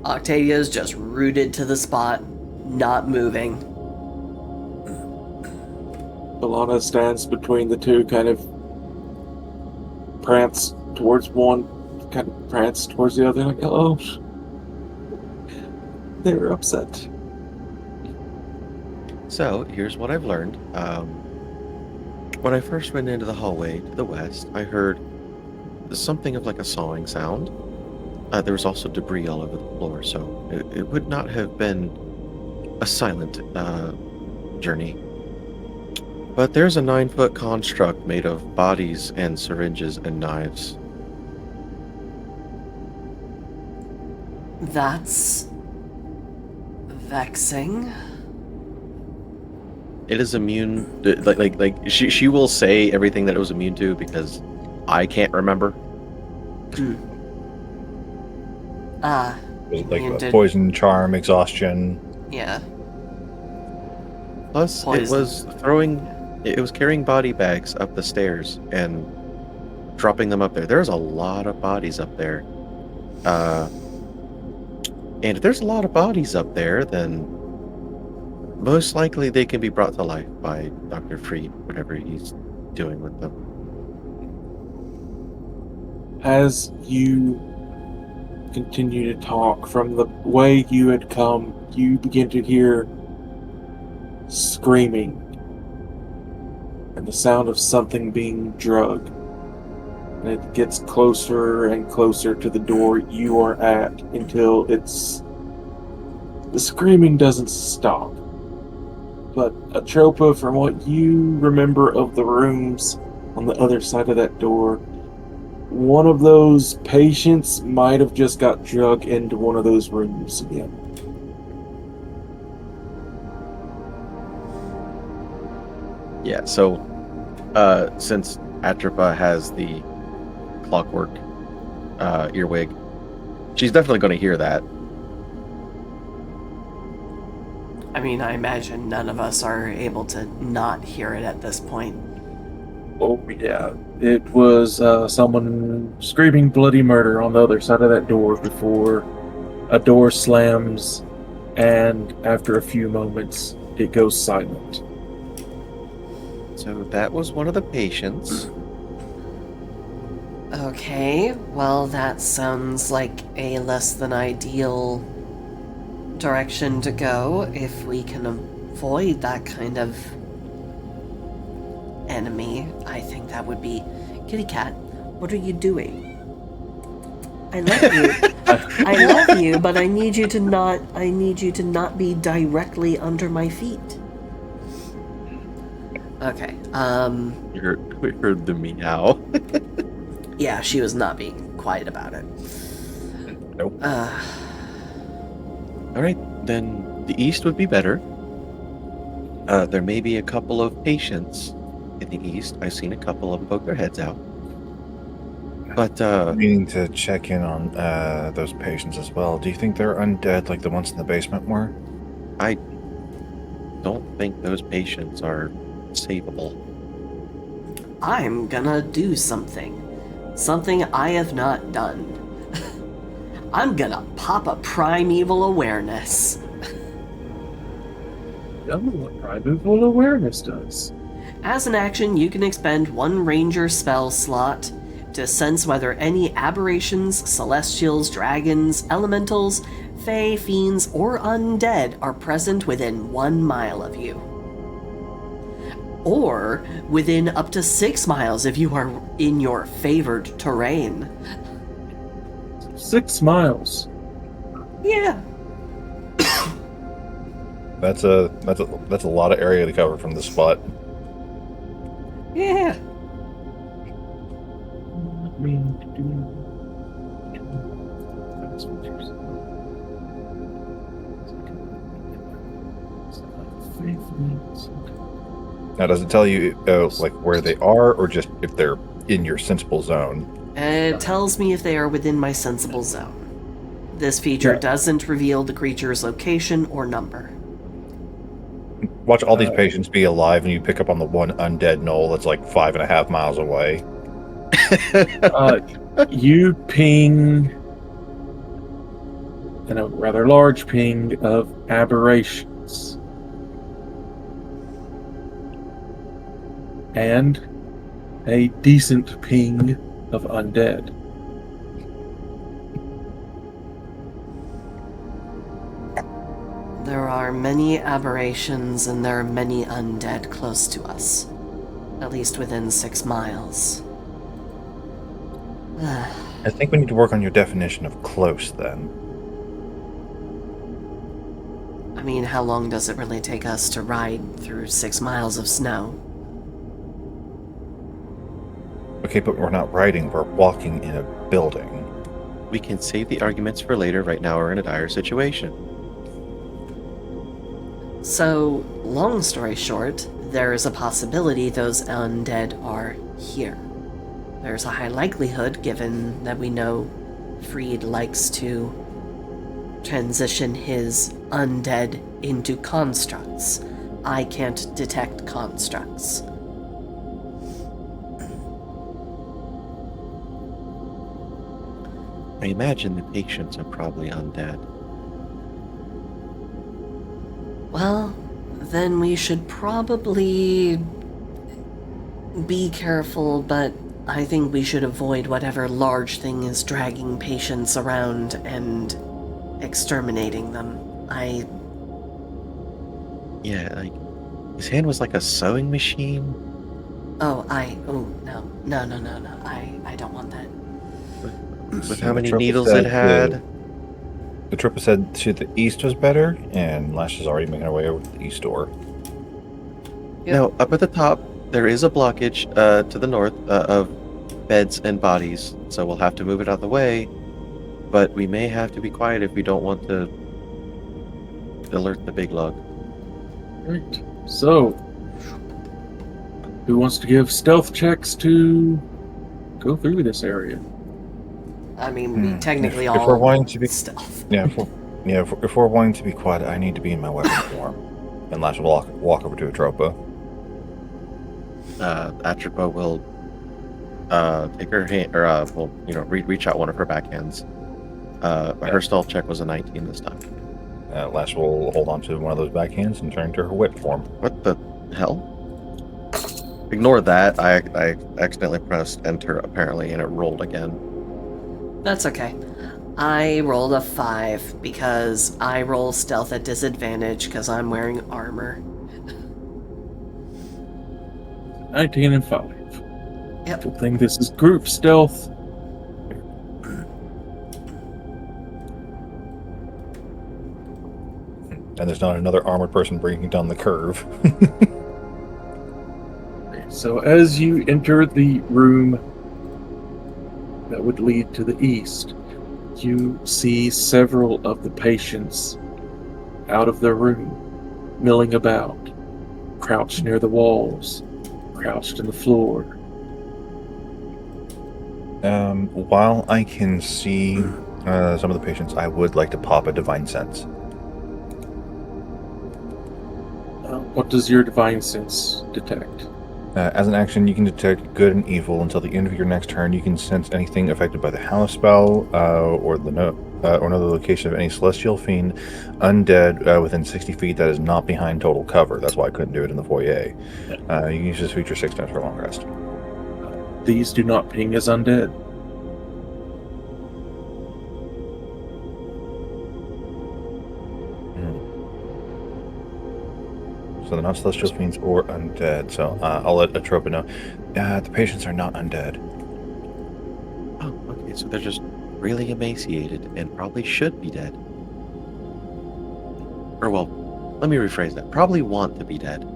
Octavia's just rooted to the spot, not moving. Balana stands between the two, kind of prance towards one, kind of prance towards the other, like, oh, they're upset. So here's what I've learned. When I first went into the hallway to the west, I heard something of like a sawing sound. There was also debris all over the floor, so it would not have been a silent journey. But there's a 9-foot construct made of bodies and syringes and knives. That's vexing. It is immune. Like she will say everything that it was immune to because I can't remember. Was it like You a did- poison, charm, exhaustion? Yeah. Plus, Poison. it was carrying body bags up the stairs and dropping them up there. There's a lot of bodies up there. And if there's a lot of bodies up there, then most likely they can be brought to life by Dr. Freed, whatever he's doing with them. As you continue to talk, from the way you had come, you begin to hear screaming and the sound of something being drugged. And it gets closer and closer to the door you are at until the screaming doesn't stop. But Atropa, from what you remember of the rooms on the other side of that door, one of those patients might have just got drugged into one of those rooms again. Yeah, so since Atropa has the clockwork earwig, she's definitely going to hear that. I mean, I imagine none of us are able to not hear it at this point. Oh, yeah. It was someone screaming bloody murder on the other side of that door before a door slams, and after a few moments, it goes silent. So that was one of the patients. Okay, well, that sounds like a less than ideal direction to go if we can avoid that kind of enemy. I think that would be... Kitty Cat, what are you doing? I love you. I love you, but I need you to not be directly under my feet. Okay, We heard the meow. yeah, she was not being quiet about it. Nope. All right, then the east would be better. There may be a couple of patients in the east. I've seen a couple of them poke their heads out. But Meaning to check in on those patients as well. Do you think they're undead like the ones in the basement were? I don't think those patients are savable. I'm gonna do something. Something I have not done. I'm gonna pop a primeval awareness. Tell me what primeval awareness does. As an action, you can expend one ranger spell slot to sense whether any aberrations, celestials, dragons, elementals, fae, fiends, or undead are present within 1 mile of you. Or within up to 6 miles if you are in your favored terrain. 6 miles. Yeah. That's a lot of area to cover from this spot. Yeah. I mean, that's what you're saying. Now, does it tell you like where they are, or just if they're in your sensible zone? It tells me if they are within my sensible zone. This feature Yeah. doesn't reveal the creature's location or number. Watch all these patients be alive, and you pick up on the one undead knoll that's like 5.5 miles away. You ping, and a rather large ping of aberrations. And a decent ping of undead. There are many aberrations and there are many undead close to us. At least within 6 miles. I think we need to work on your definition of close, then. I mean, how long does it really take us to ride through 6 miles of snow? Okay, but we're not riding, we're walking in a building. We can save the arguments for later. Right now, we're in a dire situation. So, long story short, there is a possibility those undead are here. There's a high likelihood, given that we know Freed likes to transition his undead into constructs. I can't detect constructs. I imagine the patients are probably undead. Well, then we should probably be careful, but I think we should avoid whatever large thing is dragging patients around and exterminating them. Yeah, like his hand was like a sewing machine. No. I don't want that. With So how the many Trooper needles said it had. The trooper said to the east was better, and Lash is already making her way over to the east door. Yep. Now, up at the top, there is a blockage to the north of beds and bodies, so we'll have to move it out of the way. But we may have to be quiet if we don't want to alert the big lug. Right. So, who wants to give stealth checks to go through this area? I mean, we technically If all we're wanting to be- stealth. Yeah, if we're wanting to be quiet, I need to be in my weapon form. And Lash will walk over to Atropa. Atropa will take her hand, or will reach out one of her backhands. Her stealth check was a 19 this time. Lash will hold on to one of those backhands and turn to her whip form. What the hell? Ignore that. I accidentally pressed enter apparently, and it rolled again. That's okay. I rolled a 5 because I roll stealth at disadvantage because I'm wearing armor. 19 and 5. Yep. Good thing this is group stealth. And there's not another armored person bringing down the curve. So as you enter the room that would lead to the east, you see several of the patients out of their room, milling about, crouched near the walls, crouched in the floor. While I can see some of the patients, I would like to pop a divine sense. What does your divine sense detect? As an action, you can detect good and evil until the end of your next turn. You can sense anything affected by the house spell or another location of any celestial fiend, undead within 60 feet that is not behind total cover. That's why I couldn't do it in the foyer. You can use this feature 6 times for a long rest. These do not ping as undead. So they're not celestial fiends or undead. So I'll let Atropa know. The patients are not undead. Oh, okay, so they're just really emaciated and probably should be dead. Or, well, let me rephrase that. Probably want to be dead.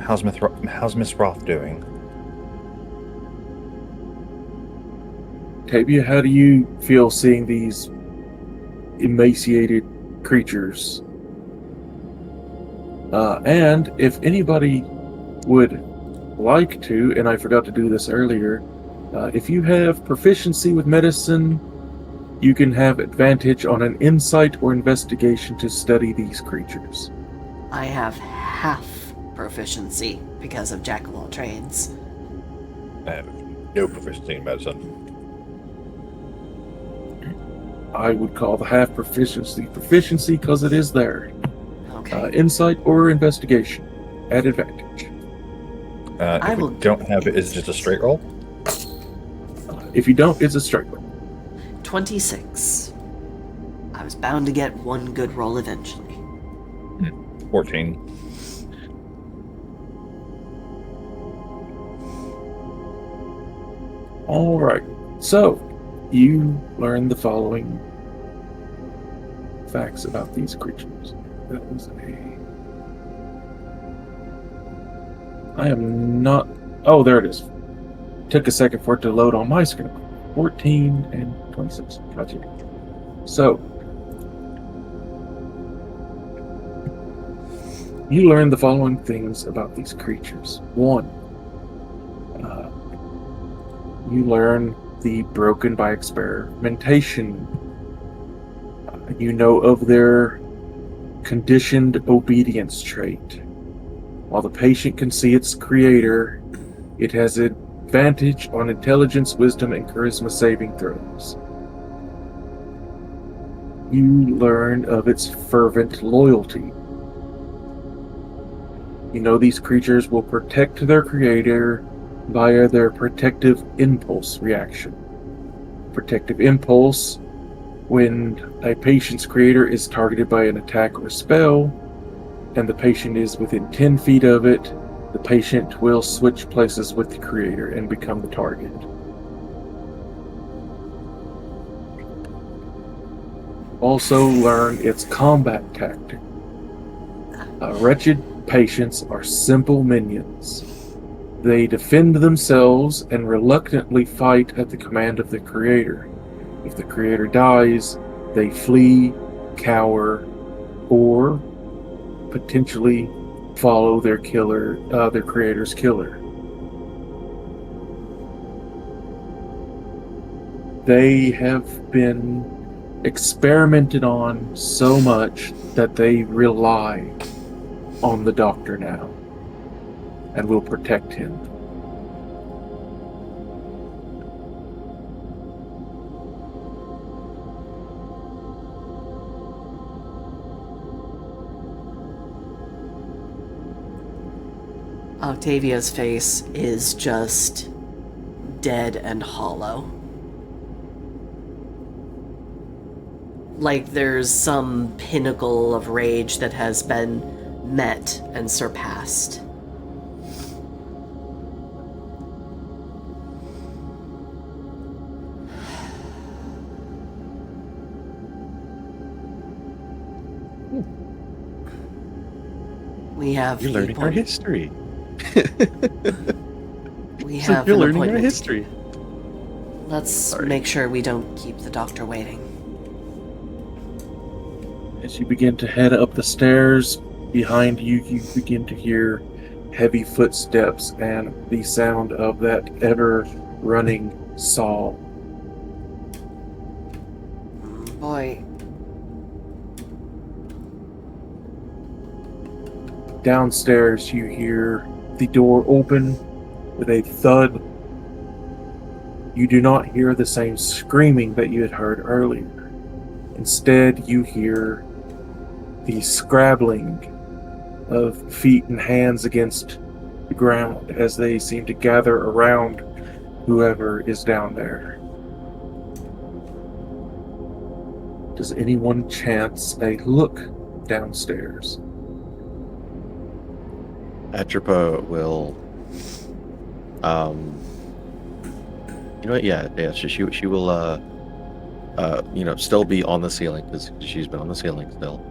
How's Miss Roth doing? Tavia, how do you feel seeing these emaciated creatures? And if anybody would like to, and I forgot to do this earlier, if you have proficiency with medicine, you can have advantage on an insight or investigation to study these creatures. I have half proficiency because of Jack of all trades. I have no proficiency in medicine. I would call the half proficiency because it is there. Okay. Insight or investigation at advantage. If we don't have it, is it just a straight roll? If you don't, it's a straight roll. 26. I was bound to get one good roll eventually. 14. All right. So, you learn the following facts about these creatures. That was I am not. Oh, there it is. Took a second for it to load on my screen. 14 and 26. Gotcha. So, you learn the following things about these creatures. One, you learn the broken by experimentation. You know of their conditioned obedience trait. While the patient can see its creator, it has advantage on intelligence, wisdom, and charisma saving throws. You learn of its fervent loyalty. You know these creatures will protect their creator via their protective impulse reaction. Protective impulse: when a patient's creator is targeted by an attack or spell, and the patient is within 10 feet of it, the patient will switch places with the creator and become the target. Also learn its combat tactic. Wretched patients are simple minions. They defend themselves and reluctantly fight at the command of the creator. If the creator dies, they flee, cower, or potentially follow their creator's killer. They have been experimented on so much that they rely on the doctor now and will protect him. Octavia's face is just dead and hollow. Like there's some pinnacle of rage that has been met and surpassed. We have You're learning our history. We It's like have you're an learning our appointment. history. Let's Sorry. make sure we don't keep the doctor waiting. As you begin to head up the stairs, behind you, you begin to hear heavy footsteps and the sound of that ever-running saw. Boy, Downstairs, you hear the door open with a thud. You do not hear the same screaming that you had heard earlier. Instead, you hear the scrabbling of feet and hands against the ground as they seem to gather around whoever is down there. Does anyone chance a look downstairs? Atropa will, you know what? Yeah. She will, still be on the ceiling because she's been on the ceiling still.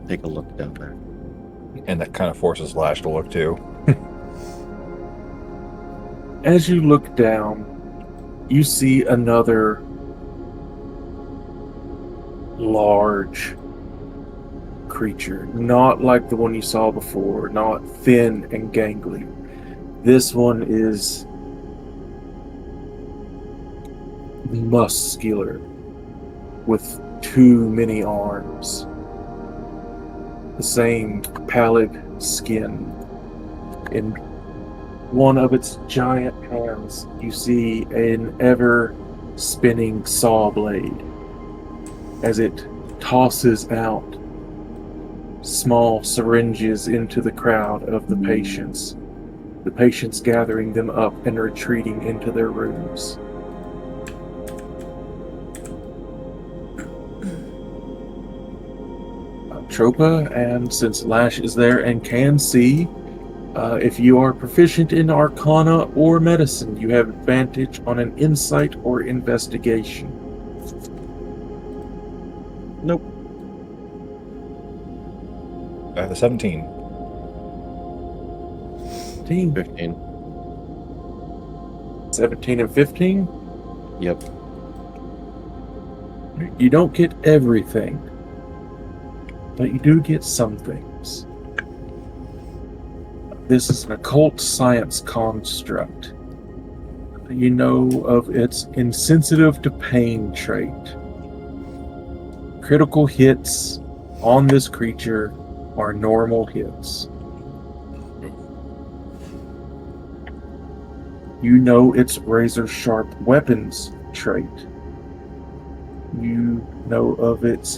Take a look down there. And that kind of forces Lash to look too. As you look down, you see another large creature, not like the one you saw before, not thin and gangly. This one is muscular with too many arms, the same pallid skin. In one of its giant hands, you see an ever spinning saw blade as it tosses out small syringes into the crowd of the patients gathering them up and retreating into their rooms. Tropa, and since Lash is there and can see, if you are proficient in Arcana or Medicine, you have advantage on an Insight or Investigation. Nope. I have a 17. 15. 17 and 15. Yep. You don't get everything, but you do get some things. This is an occult science construct. You know of its insensitive to pain trait. Critical hits on this creature are normal hits. You know its razor sharp weapons trait. You know of its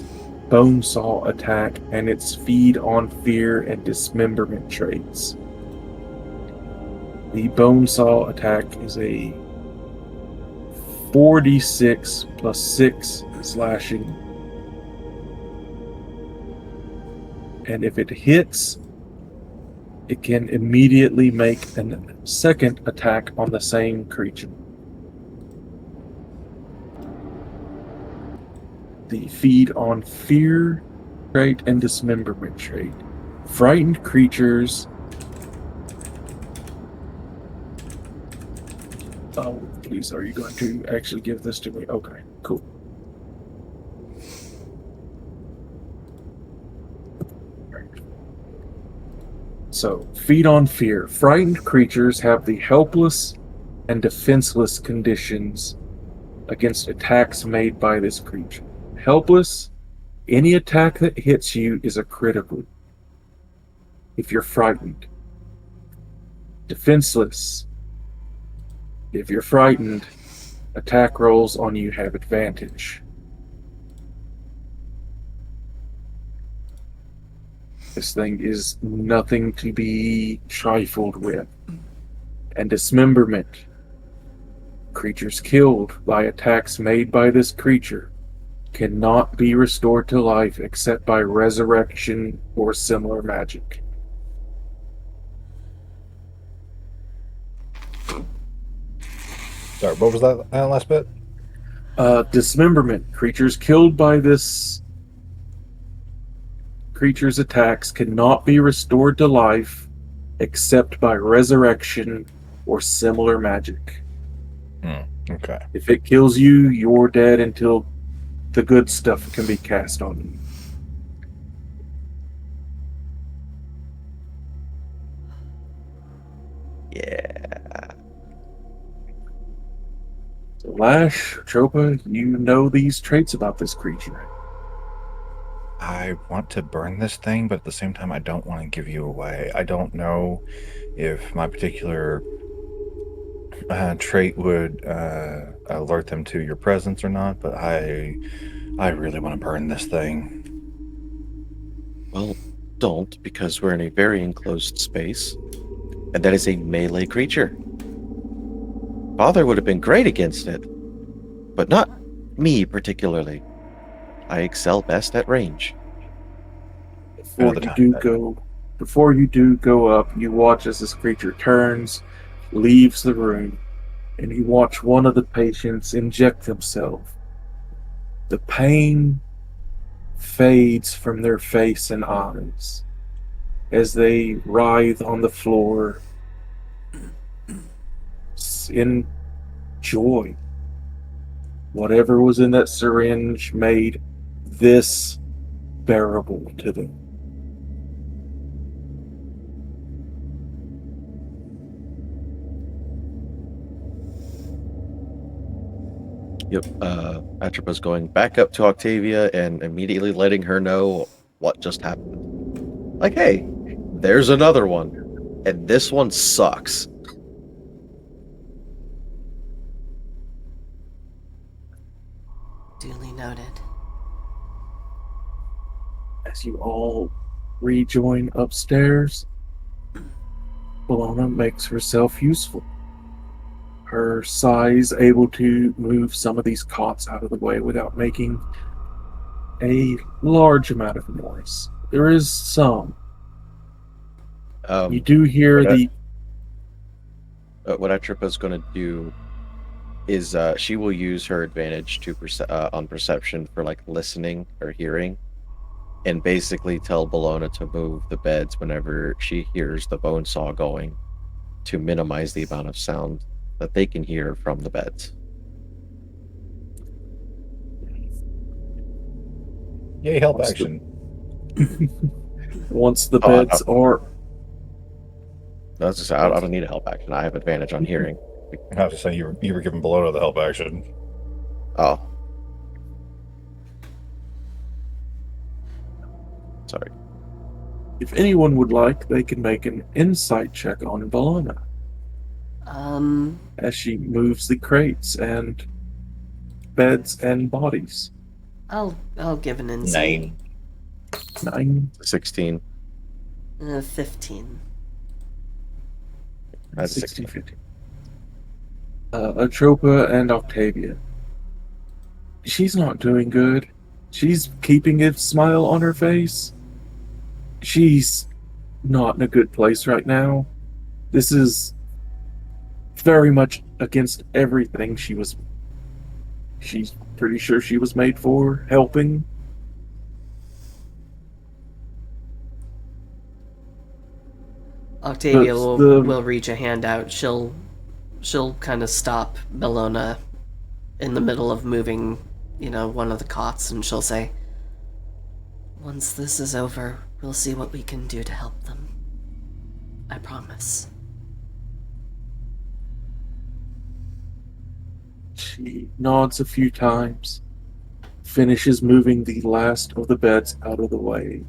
bone saw attack and its feed on fear and dismemberment traits. The bone saw attack is a 4d6 plus 6 slashing. And if it hits, it can immediately make a second attack on the same creature. The feed on fear trait and dismemberment trait. Frightened creatures. Oh, please, are you going to actually give this to me? Okay, cool. So, feed on fear. Frightened creatures have the helpless and defenseless conditions against attacks made by this creature. Helpless, any attack that hits you is a critical if you're frightened. Defenseless, if you're frightened, attack rolls on you have advantage. This thing is nothing to be trifled with. And dismemberment. Creatures killed by attacks made by this creature cannot be restored to life except by resurrection or similar magic. Sorry, what was that last bit? Dismemberment. Creatures killed by this creature's attacks cannot be restored to life except by resurrection or similar magic. Okay. If it kills you, you're dead until the good stuff can be cast on you. Yeah. So Lash, Tropa, you know these traits about this creature. I I want to burn this thing, but at the same time, I don't want to give you away. I don't know if my particular trait would alert them to your presence or not, but I really want to burn this thing. Well, don't, because we're in a very enclosed space, and that is a melee creature. Father would have been great against it, but not me particularly. I excel best at range. Before you do go up, you watch as this creature turns, leaves the room, and you watch one of the patients inject themselves. The pain fades from their face and eyes as they writhe on the floor in joy. Whatever was in that syringe made this bearable to them. Yep. Atropa's going back up to Octavia and immediately letting her know what just happened. Like, hey, there's another one, and this one sucks. Duly noted. As you all rejoin upstairs, Bologna makes herself useful. Her size able to move some of these cots out of the way without making a large amount of noise. There is some. You do hear what Atropa's going to do is she will use her advantage to on perception for like listening or hearing, and basically tell Bologna to move the beds whenever she hears the bone saw going, to minimize the amount of sound that they can hear from the beds. Yay, help action. Once the beds are... That's just, I don't need a help action. I have advantage on hearing. I have to say, you were giving Bologna the help action. Oh. Sorry. If anyone would like, they can make an insight check on Bologna. As she moves the crates and beds and bodies. I'll give an insight. 9. 16. 15. That's 16, 15. Atropa and Octavia. She's not doing good. She's keeping a smile on her face. She's not in a good place right now. This is very much against everything she's pretty sure she was made for, helping. Octavia will reach a hand out. She'll kind of stop Bologna in the middle of moving, one of the cots, and she'll say, "Once this is over, we'll see what we can do to help them. I promise." She nods a few times, finishes moving the last of the beds out of the way.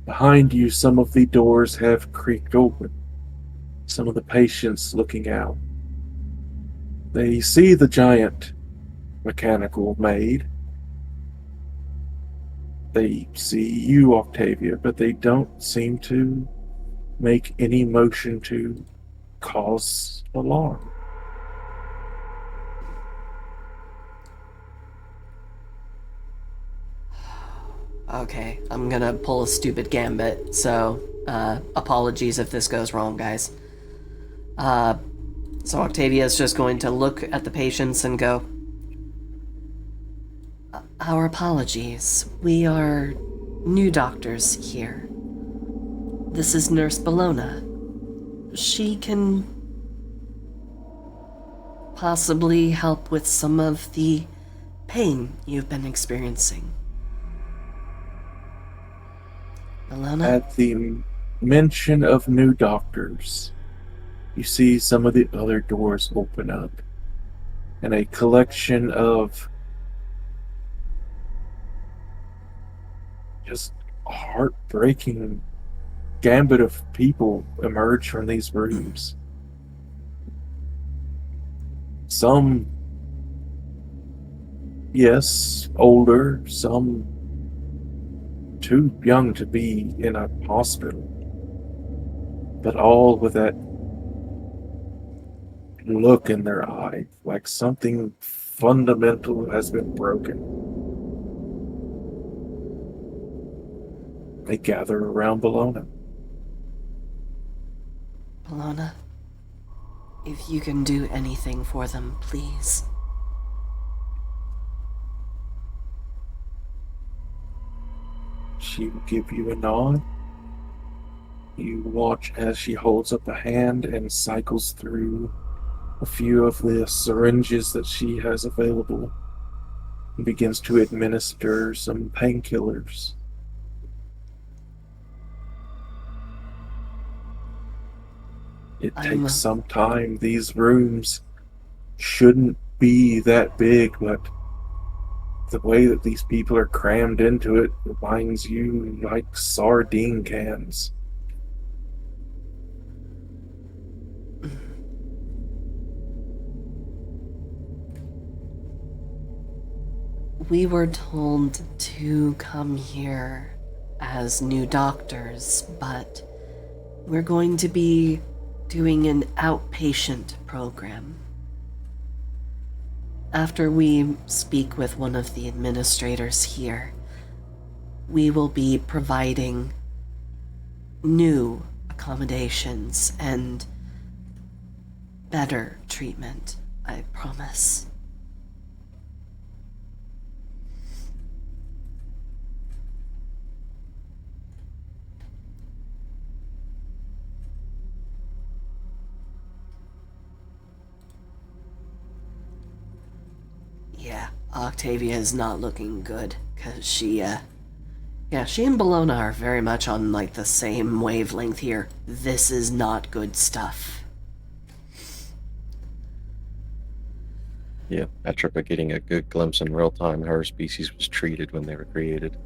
Behind you, some of the doors have creaked open. Some of the patients looking out. They see the giant mechanical maid. They see you, Octavia, but they don't seem to make any motion to cause alarm. Okay, I'm gonna pull a stupid gambit, so apologies if this goes wrong, guys. So Octavia's just going to look at the patients and go, "Our apologies. We are new doctors here. This is Nurse Bologna. She can possibly help with some of the pain you've been experiencing." Bologna? At the mention of new doctors, you see some of the other doors open up, and a collection of just heartbreaking gambit of people emerge from these rooms. Some, yes, older, some too young to be in a hospital, but all with that look in their eye, like something fundamental has been broken. They gather around Bologna. Alana, if you can do anything for them, please. She will give you a nod. You watch as she holds up a hand and cycles through a few of the syringes that she has available and begins to administer some painkillers. It I'm- takes some time. These rooms shouldn't be that big, but the way that these people are crammed into it reminds you like sardine cans. We were told to come here as new doctors, but we're going to be doing an outpatient program. After we speak with one of the administrators here, we will be providing new accommodations and better treatment, I promise. Yeah, Octavia is not looking good, because she and Bologna are very much on, like, the same wavelength here. This is not good stuff. Yeah, Atropa getting a good glimpse in real time how her species was treated when they were created.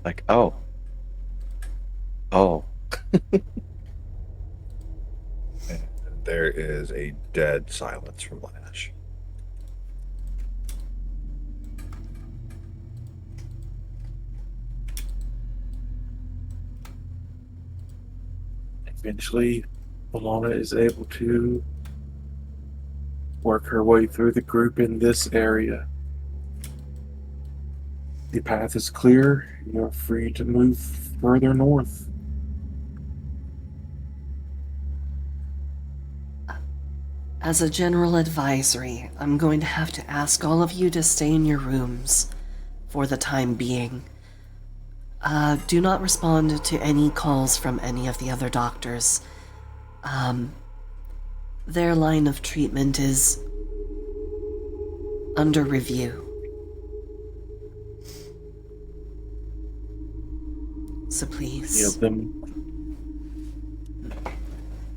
Like, oh. And there is a dead silence from Lash. Eventually, Bologna is able to work her way through the group in this area. The path is clear. You're free to move further north. As a general advisory, I'm going to have to ask all of you to stay in your rooms for the time being. Do not respond to any calls from any of the other doctors. Their line of treatment is under review. So please. Many of them,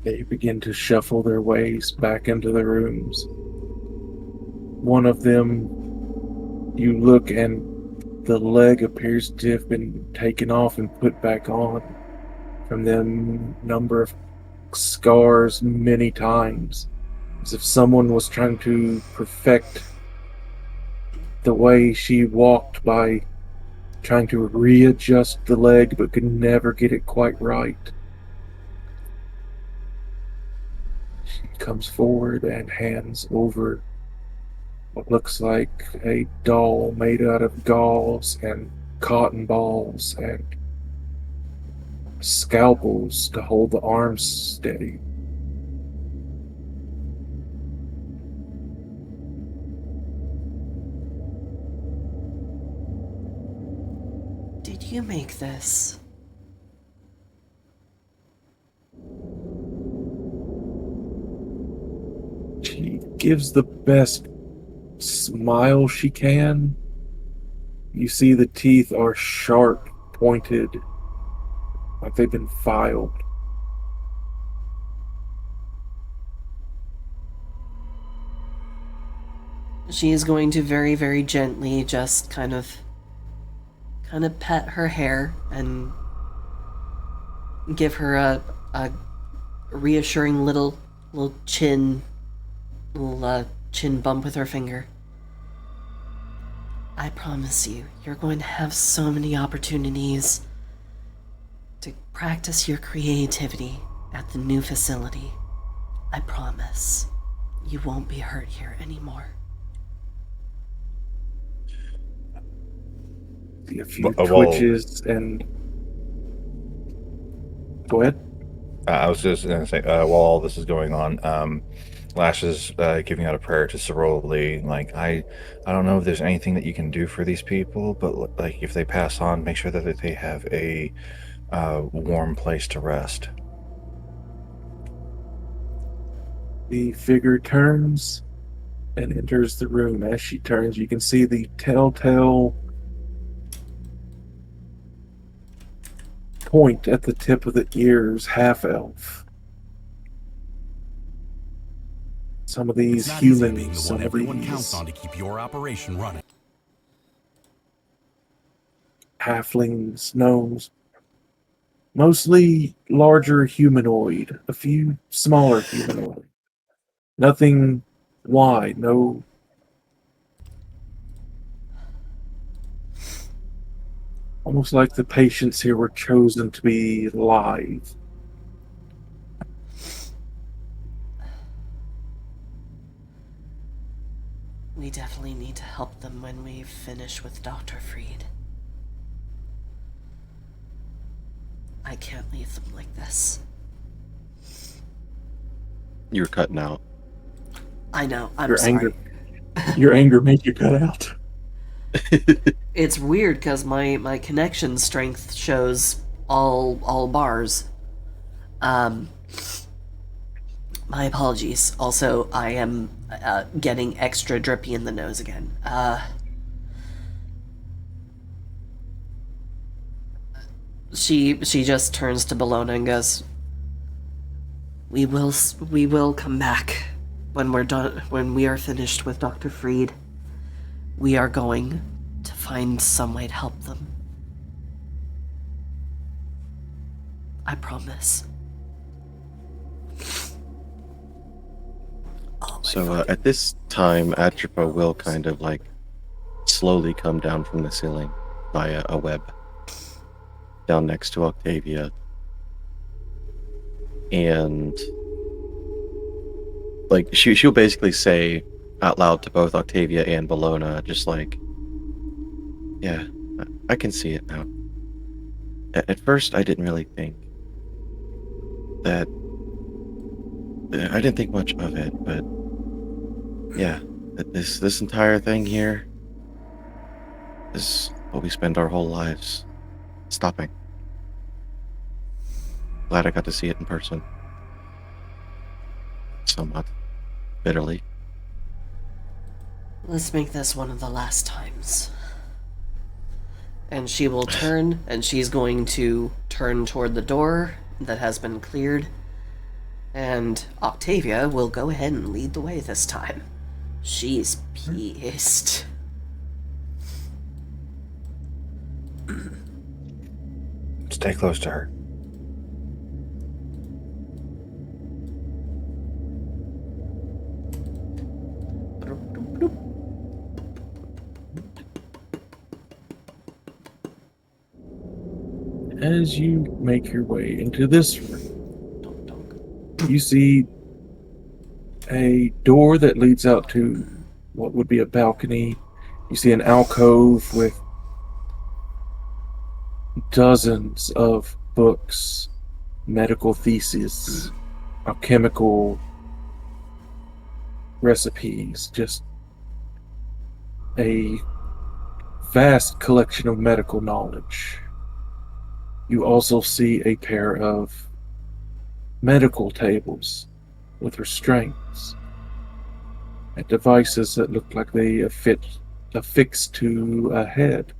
they begin to shuffle their ways back into the rooms. One of them, you look and the leg appears to have been taken off and put back on from the number of scars many times, as if someone was trying to perfect the way she walked by trying to readjust the leg but could never get it quite right. She comes forward and hands over what looks like a doll made out of gauze and cotton balls and scalpels to hold the arms steady. Did you make this? She gives the best smile she can. You see the teeth are sharp, pointed, like they've been filed. She is going to very, very gently just kind of kind of pet her hair and give her a reassuring little chin chin bump with her finger. I promise you, you're going to have so many opportunities to practice your creativity at the new facility. I promise. You won't be hurt here anymore. See a few Well, twitches and. Go ahead. I was just going to say, while all this is going on, Lash is giving out a prayer to Soroli. Like, I don't know if there's anything that you can do for these people, but like, if they pass on, make sure that they have a warm place to rest. The figure turns and enters the room. As she turns, you can see the telltale point at the tip of the ears, half elf. Some of these It's not easy being humans, the some one of everyone counts these on to keep your operation running. halflings, gnomes, mostly larger humanoid, a few smaller humanoid. Nothing wide, no. Almost like the patients here were chosen to be live. We definitely need to help them when we finish with Dr. Freed. I can't leave them like this. You're cutting out. I know, I'm Your sorry. anger, your anger made you cut out. It's weird because my connection strength shows all bars. My apologies. Also, I am getting extra drippy in the nose again. She just turns to Bologna and goes, we will come back when we're done, when we are finished with Dr. Freed. We are going to find some way to help them. I promise. Oh, So at this time, Atropa will kind of like slowly come down from the ceiling via a web down next to Octavia. And like she'll basically say out loud to both Octavia and Bologna, just like, yeah, I can see it now. At first, I didn't really think that. I didn't think much of it, but yeah, that this entire thing here is what we spend our whole lives stopping. Glad I got to see it in person. Somewhat bitterly. let's make this one of the last times. And she will turn, and she's going to turn toward the door that has been cleared. And Octavia will go ahead and lead the way this time. She's pissed. Stay close to her. As you make your way into this room, you see a door that leads out to what would be a balcony. You see an alcove with dozens of books, medical theses, alchemical recipes, just a vast collection of medical knowledge. You also see a pair of medical tables with restraints and devices that look like they affixed to a head.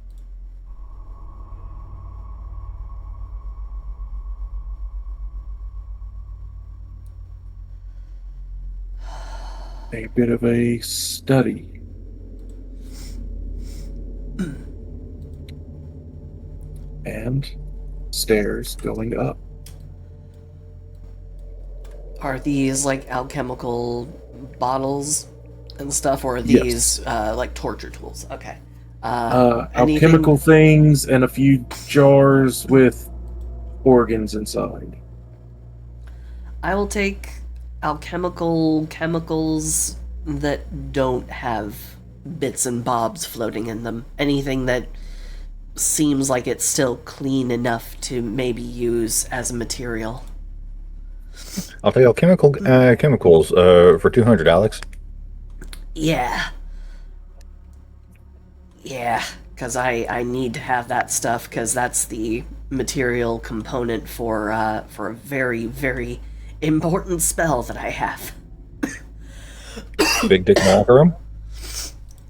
A bit of a study. and stairs going up. Are these like alchemical bottles and stuff, or are Yes. these like torture tools? Okay. Anything- Alchemical things and a few jars with organs inside. I will take alchemical chemicals that don't have bits and bobs floating in them. Anything that seems like it's still clean enough to maybe use as a material. I'll take alchemical chemicals for 200, Alex. Yeah. Yeah, because I need to have that stuff, because that's the material component for a very, very important spell that I have. Big dick in the locker room?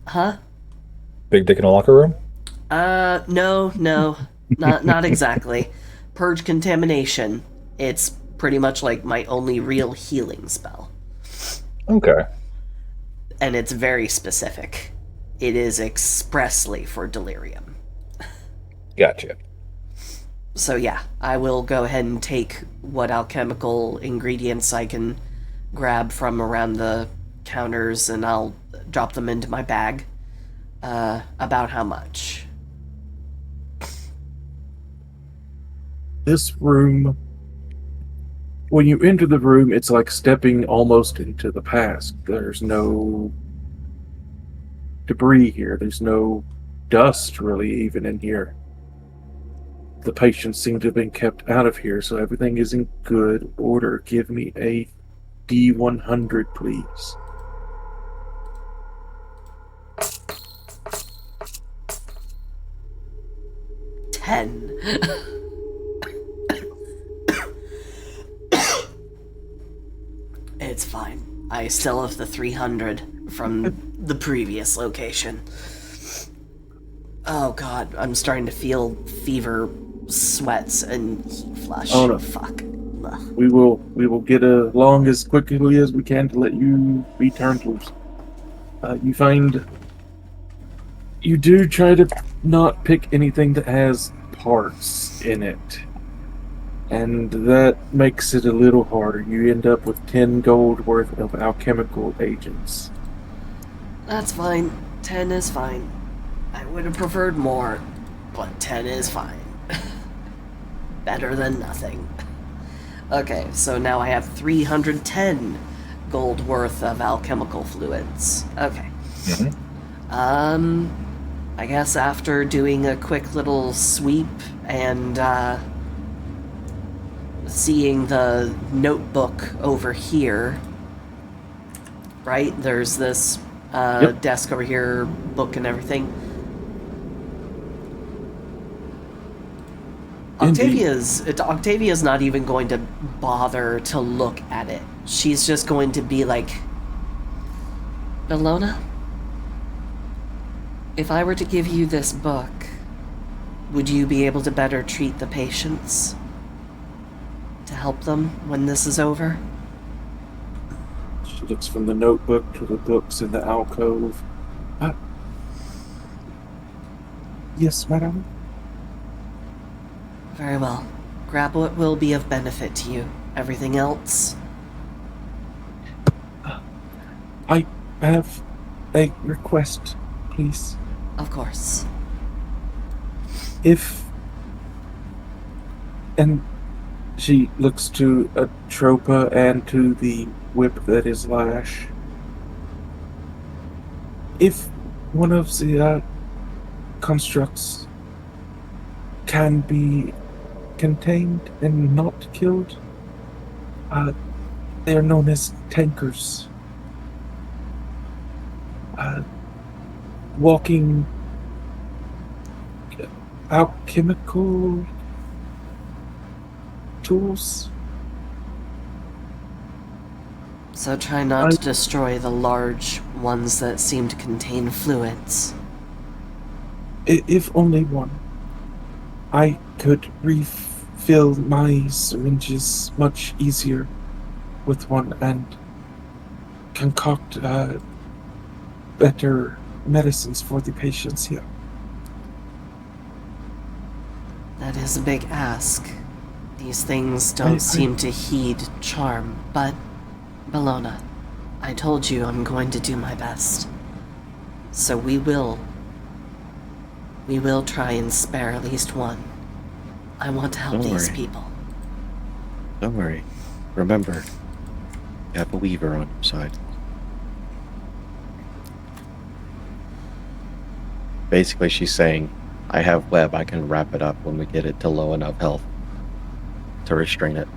Huh? Big dick in the locker room? No, not exactly. Purge contamination. It's pretty much like my only real healing spell. Okay. And it's very specific. It is expressly for delirium. Gotcha. So yeah, I will go ahead and take what alchemical ingredients I can grab from around the counters, and I'll drop them into my bag. About how much? This room, when you enter the room, it's like stepping almost into the past. There's no debris here. There's no dust, really, even in here. The patients seem to have been kept out of here, so everything is in good order. Give me a D100, please. $10. It's fine. I still have the 300 from the previous location. Oh god, I'm starting to feel fever, sweats, and heat flush. Oh, no. Fuck. Ugh. We will get along as quickly as we can to let you be turned loose. You do try to not pick anything that has parts in it, and that makes it a little harder. You end up with 10 gold worth of alchemical agents. That's fine. 10 is fine. I would have preferred more, but 10 is fine. Better than nothing. Okay, so now I have 310 gold worth of alchemical fluids. Okay. I guess after doing a quick little sweep and seeing the notebook over here, right? There's this Yep. desk over here, book and everything. Indeed. Octavia's not even going to bother to look at it. She's just going to be like, Bellona, if I were to give you this book, would you be able to better treat the patients? To help them when this is over? She looks from the notebook to the books in the alcove. Yes, madam? Very well. Grab what will be of benefit to you. Everything else? I have a request, please. Of course. And she looks to Atropa and to the whip that is Lash. If one of the constructs can be contained and not killed, they are known as tankers. Walking alchemical tools. So try not to destroy the large ones that seem to contain fluids. If only one. I could refill my syringes much easier with one and concoct better medicines for the patients here. That is a big ask. These things don't seem to heed charm, but Bologna, I told you I'm going to do my best. So we will try and spare at least one. I want to help Don't these worry. people. Don't worry. Remember, you have a Weaver on your side. Basically, she's saying, I have web, I can wrap it up when we get it to low enough health to restrain it.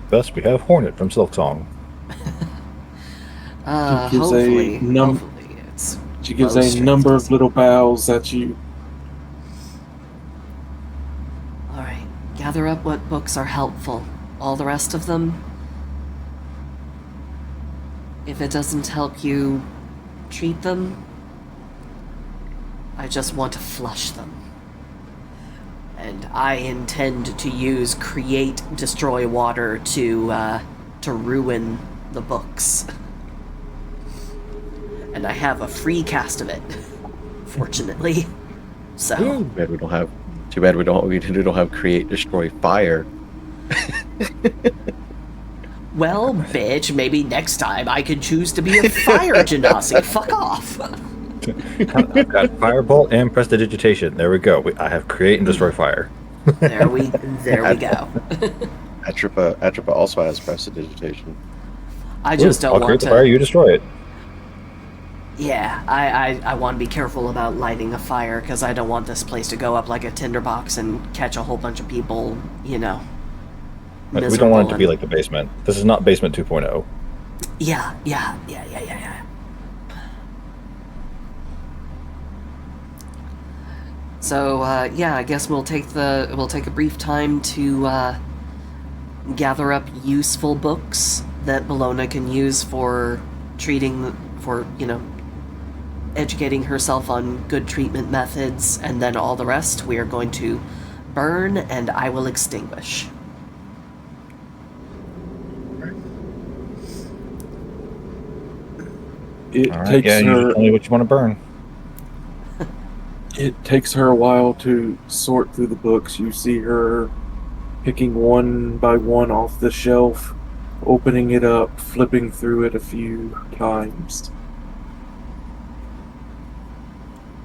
Thus, we have Hornet from Silksong. She gives Hopefully, hopefully it's She gives low a strength number of DC. little bows at you. All right, gather up what books are helpful. All the rest of them, if it doesn't help you treat them, I just want to flush them. And I intend to use create destroy water to ruin the books. And I have a free cast of it, fortunately. So Too bad we don't have. Too bad we don't have create, destroy, fire. well, bitch, maybe next time I could choose to be a fire genasi. Fuck off. I've got Firebolt and Prestidigitation. There we go. I have Create and Destroy Fire. There we go. Atropa also has prestidigitation. I just I'll don't create want the fire, to. you destroy it. Yeah, I want to be careful about lighting a fire because I don't want this place to go up like a tinderbox and catch a whole bunch of people, you know. We don't want it to be miserable like the basement. This is not Basement 2.0. Yeah. So yeah, I guess we'll take a brief time to gather up useful books that Bologna can use for educating herself on good treatment methods, and then all the rest we are going to burn and I will extinguish. It All right. takes Yeah, you her. just tell me what you want to burn. It takes her a while to sort through the books. You see her picking one by one off the shelf, opening it up, flipping through it a few times.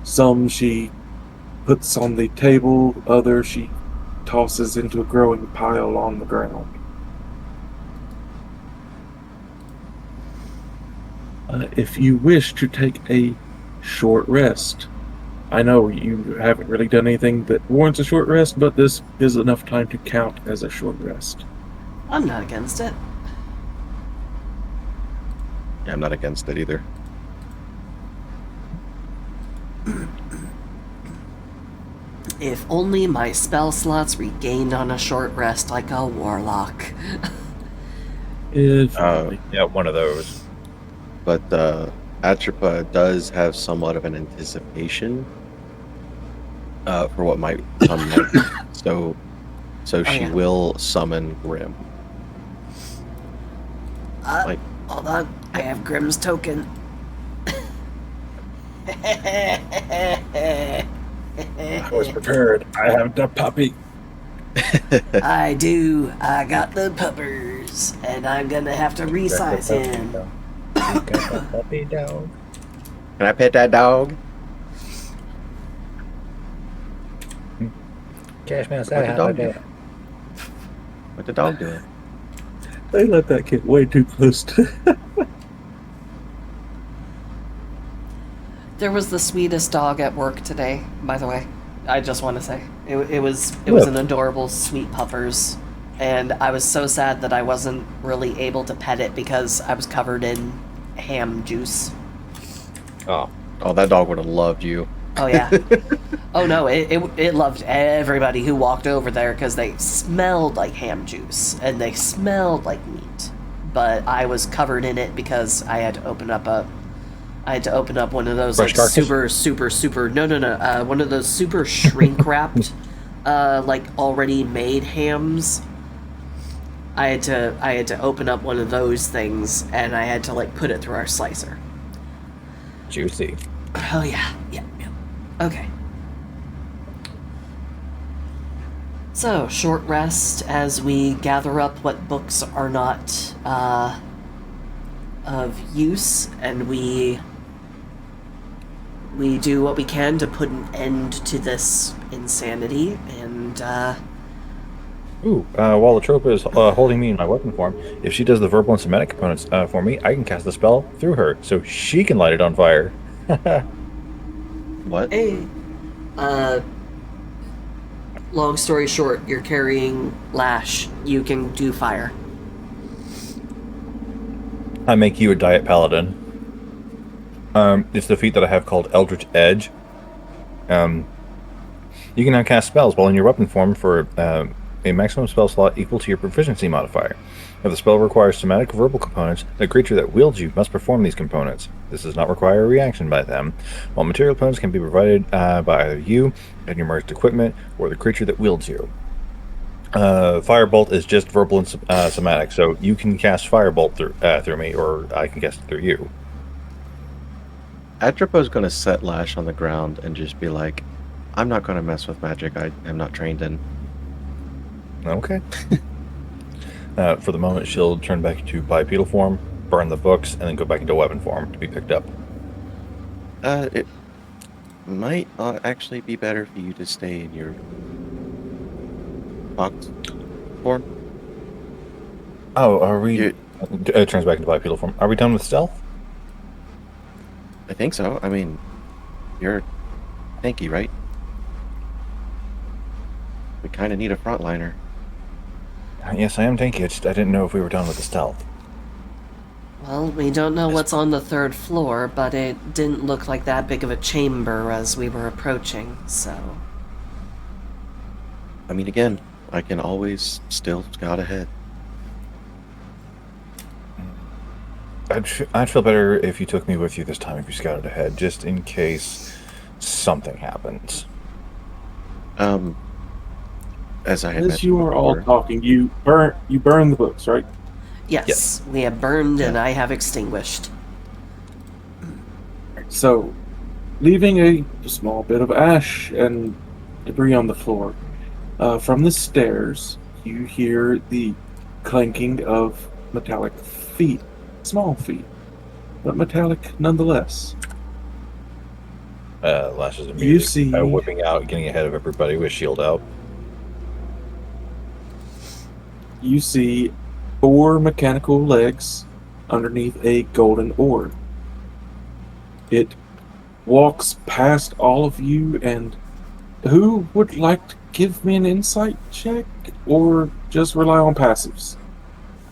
Some she puts on the table, others she tosses into a growing pile on the ground. If you wish to take a short rest, I know you haven't really done anything that warrants a short rest, but this is enough time to count as a short rest. I'm not against it. Yeah, I'm not against it either. If only my spell slots regained on a short rest like a warlock. If Yeah, one of those. But Atropa does have somewhat of an anticipation for what might come next. So she yeah. will summon Grim. Like- Hold on, I have Grimm's token. I was prepared. I have the puppy. I do. I got the puppers, and I'm gonna have to resize him. You got the puppy dog. Can I pet that dog? Cash man, What the dog do? What the dog doing? They let that get way too close to. There was the sweetest dog at work today, by the way. I just want to say it was an adorable, sweet puppers, and I was so sad that I wasn't really able to pet it because I was covered in ham juice. Oh, Oh, that dog would have loved you. Oh yeah. Oh no, it loved everybody who walked over there because they smelled like ham juice and they smelled like meat. But I was covered in it because I had to open up one of those Fresh like carcass? super one of those super shrink wrapped like already made hams. I had to open up one of those things and I had to like put it through our slicer. juicy. Oh yeah. Okay. So, short rest as we gather up what books are not of use, and we do what we can to put an end to this insanity, and While the trope is holding me in my weapon form, if she does the verbal and somatic components for me, I can cast the spell through her, so she can light it on fire. What? hey, long story short, you're carrying Lash. You can do fire. I make you a diet paladin. It's the feat that I have called Eldritch Edge. You can now cast spells while in your weapon form for a maximum spell slot equal to your proficiency modifier. If the spell requires somatic or verbal components, the creature that wields you must perform these components. This does not require a reaction by them, while material components can be provided by either you and your merged equipment or the creature that wields you. Firebolt is just verbal and somatic, so you can cast Firebolt through me, or I can cast it through you. Atropo's going to set Lash on the ground and just be like, I'm not going to mess with magic I am not trained in. Okay. For the moment, she'll turn back into bipedal form, burn the books, and then go back into weapon form to be picked up. It might actually be better for you to stay in your box form. Oh, are we... You- It turns back into bipedal form. Are we done with stealth? I think so. I mean, you're tanky, right? We kind of need a frontliner. Yes, I am tanky. I didn't know if we were done with the stealth. Well, we don't know what's on the third floor, but it didn't look like that big of a chamber as we were approaching, so... I mean, again, I can always still scout ahead. I'd feel better if you took me with you this time if you scouted ahead, just in case something happens. As I had As mentioned you are all before, talking, you burn the books, right? Yes, we have burned and I have extinguished. So, leaving a small bit of ash and debris on the floor, from the stairs, you hear the clanking of metallic feet. Small feet, but metallic nonetheless. Lashes immediately You see- whipping out, getting ahead of everybody with shield out. You see 4 mechanical legs underneath a golden orb. It walks past all of you, and who would like to give me an insight check or just rely on passives?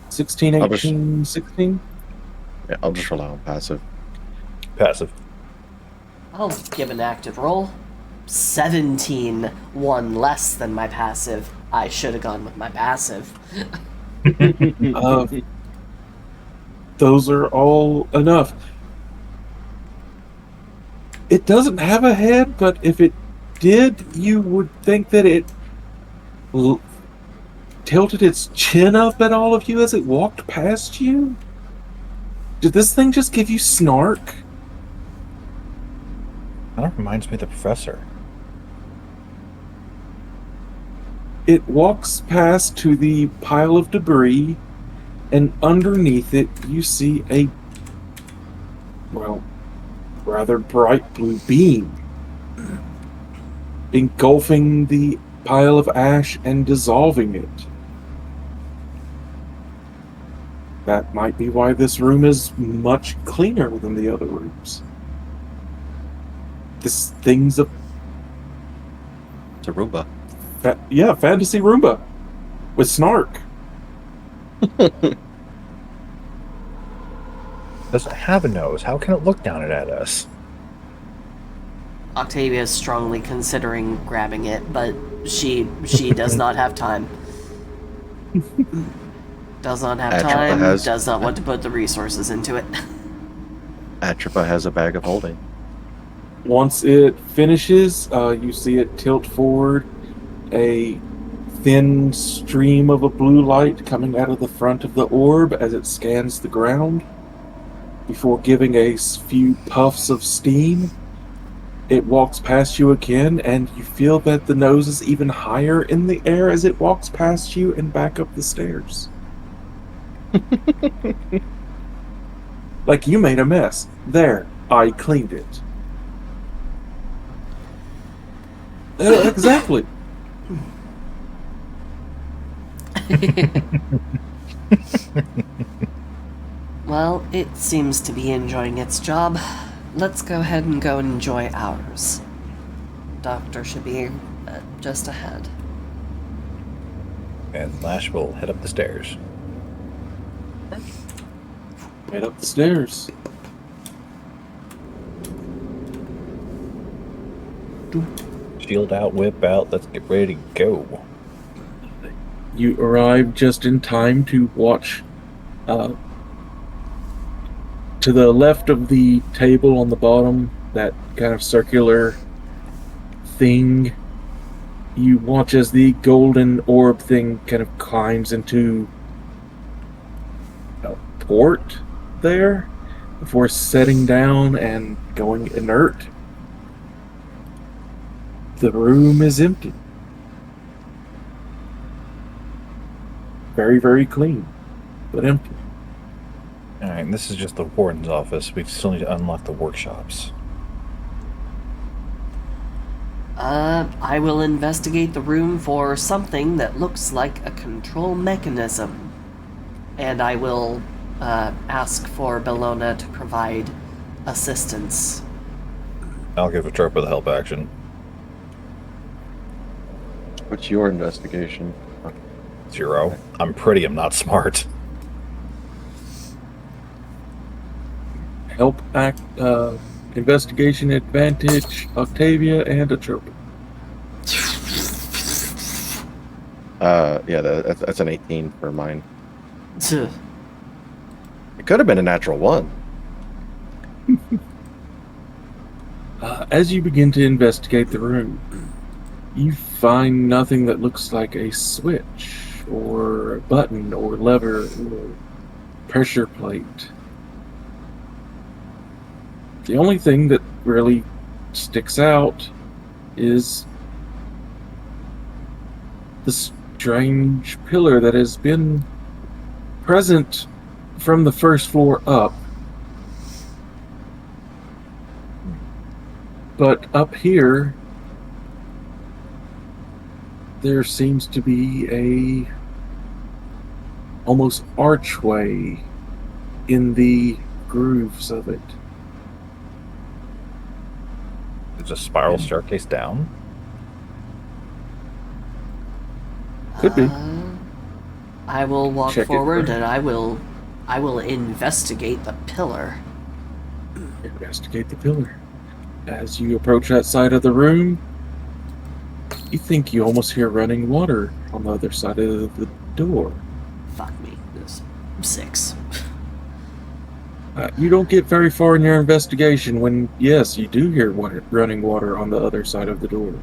16, I'll just- 18, 16? yeah, I'll just rely on passive. Passive. I'll give an active roll. 17, one less than my passive. I should have gone with my passive. Those are all enough. It doesn't have a head, but if it did, you would think that it tilted its chin up at all of you as it walked past you? Did this thing just give you snark? That reminds me of the professor. It walks past to the pile of debris, and underneath it you see a, well, rather bright blue beam engulfing the pile of ash and dissolving it. That might be why this room is much cleaner than the other rooms. This thing's a It's a Roomba. fantasy Roomba with snark. Doesn't have a nose. How can it look down at us? Octavia is strongly considering grabbing it, but she does not have time. Does not have Atropa time, has- does not want to put the resources into it. Atropa has a bag of holding. Once it finishes, you see it tilt forward, a thin stream of a blue light coming out of the front of the orb as it scans the ground, before giving a few puffs of steam. It walks past you again, and you feel that the nose is even higher in the air as it walks past you and back up the stairs. Like you made a mess. There, I cleaned it. Exactly. Well, it seems to be enjoying its job. Let's go ahead and go and enjoy ours. Doctor should be just ahead. And Lash will head up the stairs. Head up the stairs. Shield out, whip out, let's get ready to go. You arrive just in time to watch to the left of the table on the bottom, that kind of circular thing. You watch as the golden orb thing kind of climbs into a port there before setting down and going inert. The room is empty. Very, very clean, but empty. Alright, this is just the warden's office. We still need to unlock the workshops. I will investigate the room for something that looks like a control mechanism. And I will ask for Bellona to provide assistance. I'll give Atropa the help action. What's your investigation? 0. I'm pretty, I'm not smart. Help act, investigation advantage, Octavia and Atropa. Yeah, that's an 18 for mine. Tuh. It could have been a natural 1. As you begin to investigate the room, you find nothing that looks like a switch, or a button, or lever, or pressure plate. The only thing that really sticks out is the strange pillar that has been present from the first floor up. But up here, there seems to be a almost archway in the grooves of it. It's a spiral staircase down. Could be. I will walk Check it forward first. and I will investigate the pillar. Investigate the pillar. As you approach that side of the room, you think you almost hear running water on the other side of the door. Fuck me. This 6. You don't get very far in your investigation when, yes, you do hear running water on the other side of the door.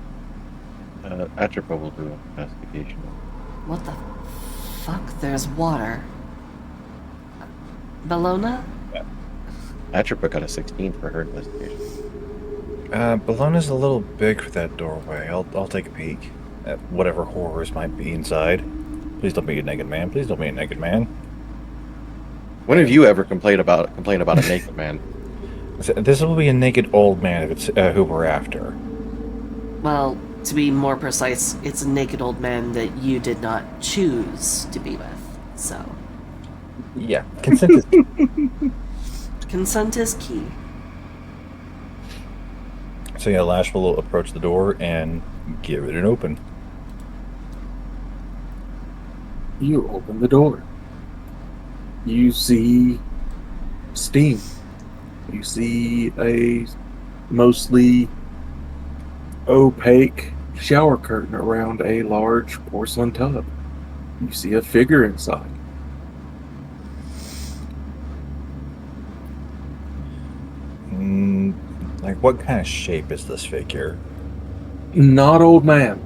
Atropa will do an investigation. What the fuck? There's water. Bellona? Atropa got a 16 for her investigation. Bellona's a little big for that doorway. I'll take a peek at whatever horrors might be inside. Please don't be a naked man. Please don't be a naked man. When have you ever complained about a naked man? This will be a naked old man if it's who we're after. Well, to be more precise, it's a naked old man that you did not choose to be with. So, Yeah, consent is. consent is key. So yeah, Lash will approach the door and give it an open. You open the door. You see steam. You see a mostly opaque shower curtain around a large porcelain tub. You see a figure inside. Like, what kind of shape is this figure? Not old man.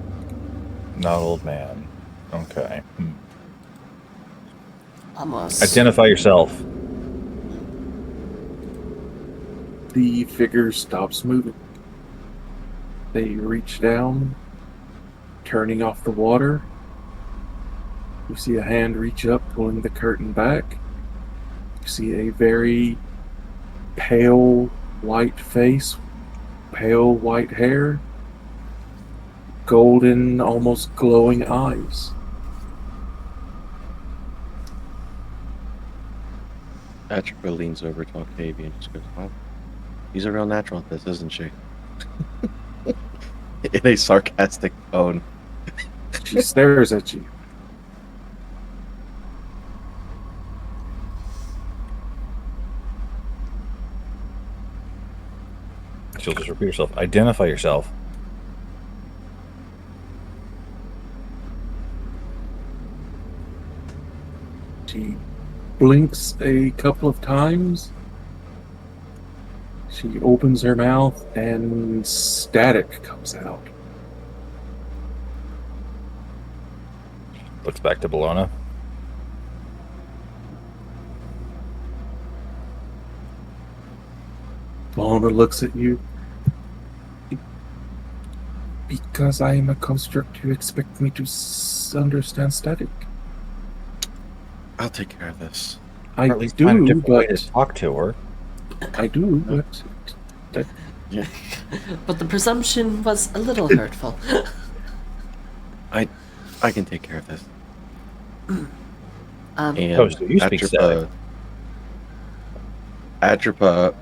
Not old man. Okay. Almost. Identify yourself. The figure stops moving. They reach down, turning off the water. You see a hand reach up, pulling the curtain back. You see a very pale white face, pale white hair, golden, almost glowing eyes. Atropa leans over to Octavia and just goes, "Well, she's a real natural at this, isn't she?" In a sarcastic tone. She stares at you. She'll just repeat herself. Identify yourself. She blinks a couple of times. She opens her mouth and static comes out. Looks back to Bologna. Lana looks at you. Because I am a construct, you expect me to understand static? I'll take care of this. I Or at least find a do, different way to but talk to her. I do, but But the presumption was a little hurtful. I can take care of this. And Oh, so you speak static. Atropa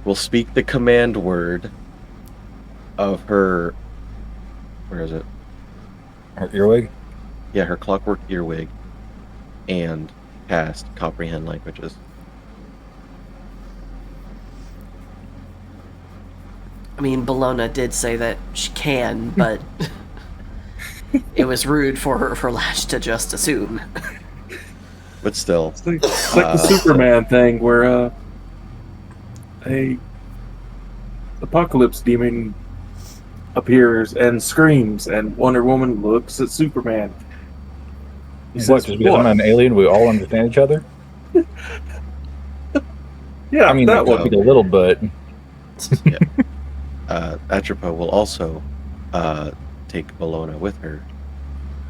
will speak the command word of her. Where is it? Her earwig? Yeah, her clockwork earwig, and cast comprehend languages. I mean, Bologna did say that she can, but it was rude for her for Lash to just assume. But still, it's like the Superman thing where a apocalypse demon appears and screams, and Wonder Woman looks at Superman. He What, says, just because I'm not an alien, we all understand each other? "Yeah, I mean, that that one." be a little, but Atropa will also take Bologna with her,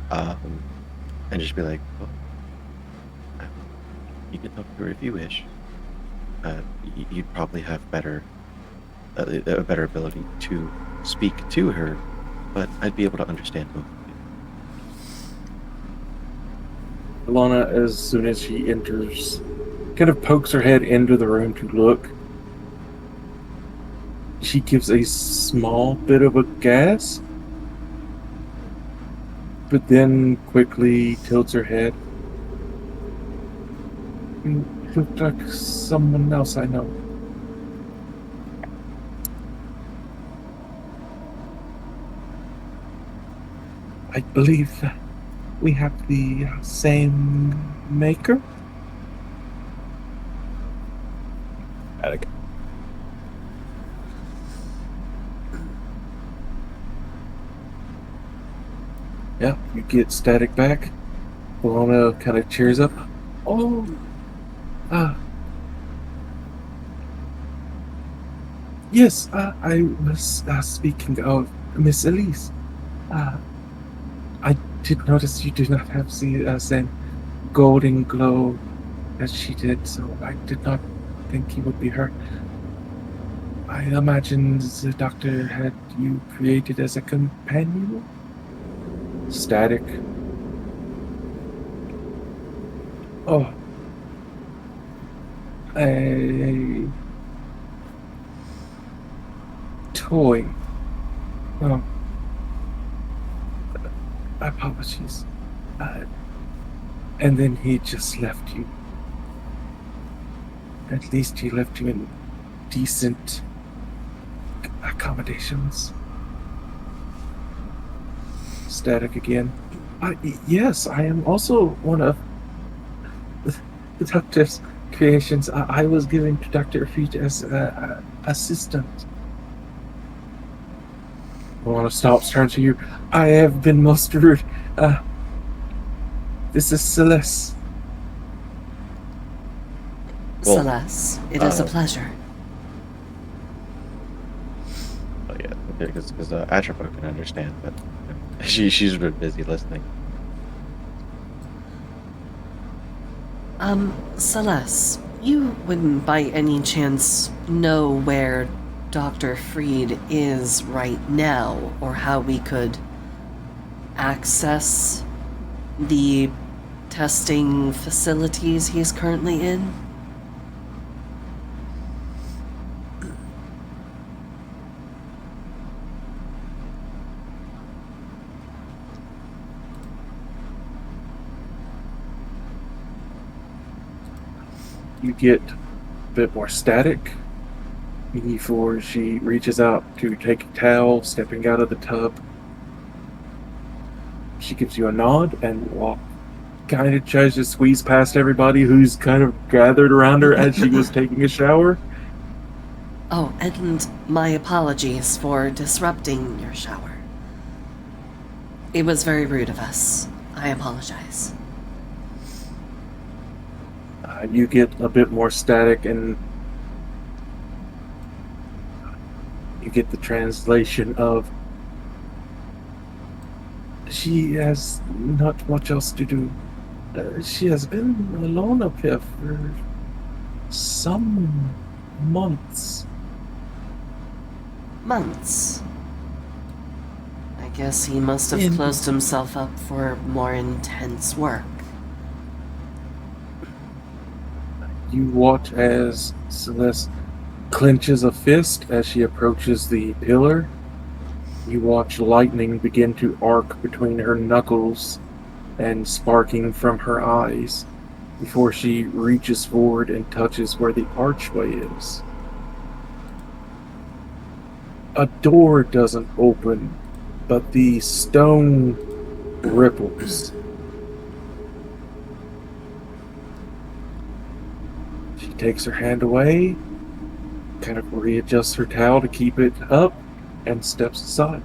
and just be like, well, you can talk to her if you wish. You'd probably have a better ability to speak to her, but I'd be able to understand both of you. Alana, as soon as she enters, kind of pokes her head into the room to look. She gives a small bit of a gasp, but then quickly tilts her head. "You look like someone else I know." "I believe that we have the same maker." Attic. Yeah, you get static back. Bologna kind of cheers up. "Oh, yes, I was speaking of Miss Elise. I did notice you do not have the same golden glow as she did, so I did not think you would be her. I imagined the doctor had you created as a companion." Static. "Oh. A toy. Oh. Apologies. And then he just left you. At least he left you in decent accommodations." Static again. "Yes, I am also one of the doctor's creations. I was given to Dr. Feet as an assistant." Alana stops, turns to you. "I have been most rude. This is Celeste." Well, Celeste, it is a pleasure. Oh yeah, because Atropa can understand, but she's been busy listening. Celeste, you wouldn't by any chance know where Dr. Freed is right now, or how we could access the testing facilities he's currently in? You get a bit more static before she reaches out to take a towel, stepping out of the tub. She gives you a nod and kind of tries to squeeze past everybody who's kind of gathered around her as she was taking a shower. Oh, and my apologies for disrupting your shower. It was very rude of us. I apologize. You get a bit more static, and you get the translation of she has not much else to do. She has been alone up here for some months. Months. I guess he must have closed himself up for more intense work. You watch as Celeste clenches a fist as she approaches the pillar. You watch lightning begin to arc between her knuckles and sparking from her eyes before she reaches forward and touches where the archway is. A door doesn't open, but the stone ripples. She takes her hand away, kind of readjusts her towel to keep it up, and steps aside.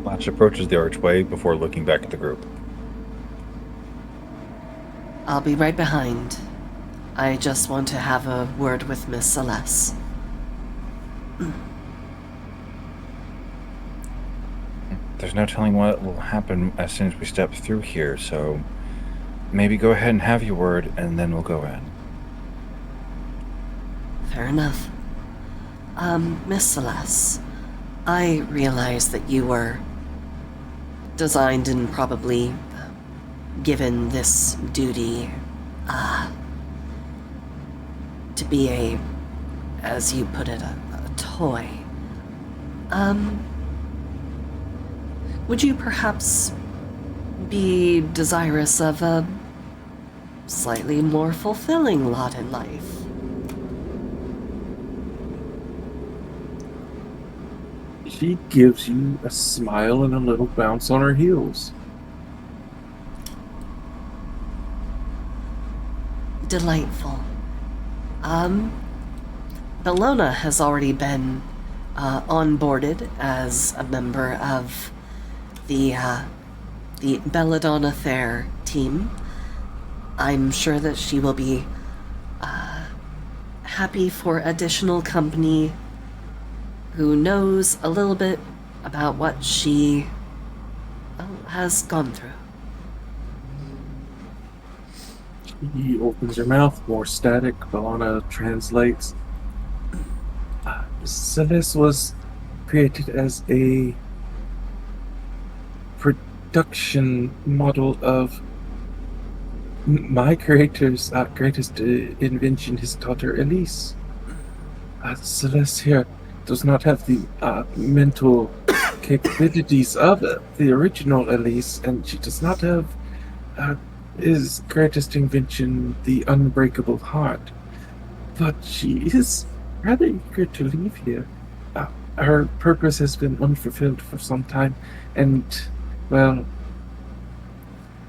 Lash approaches the archway before looking back at the group. I'll be right behind. I just want to have a word with Miss Celeste. There's no telling what will happen as soon as we step through here, so maybe go ahead and have your word, and then we'll go in. Fair enough. Miss Celeste, I realize that you were designed and probably given this duty, to be a, as you put it, a toy. Would you perhaps be desirous of a slightly more fulfilling lot in life? She gives you a smile and a little bounce on her heels. Delightful. Bellona has already been onboarded as a member of the Belladonna Fair team. I'm sure that she will be happy for additional company who knows a little bit about what she has gone through. She opens her mouth, more static. Bellona translates. Celeste was created as a production model of my creator's greatest invention, his daughter Elise. Celeste here does not have the mental capabilities of the original Elise, and she does not have his greatest invention, the unbreakable heart. But she is rather eager to leave here. Her purpose has been unfulfilled for some time, and, well,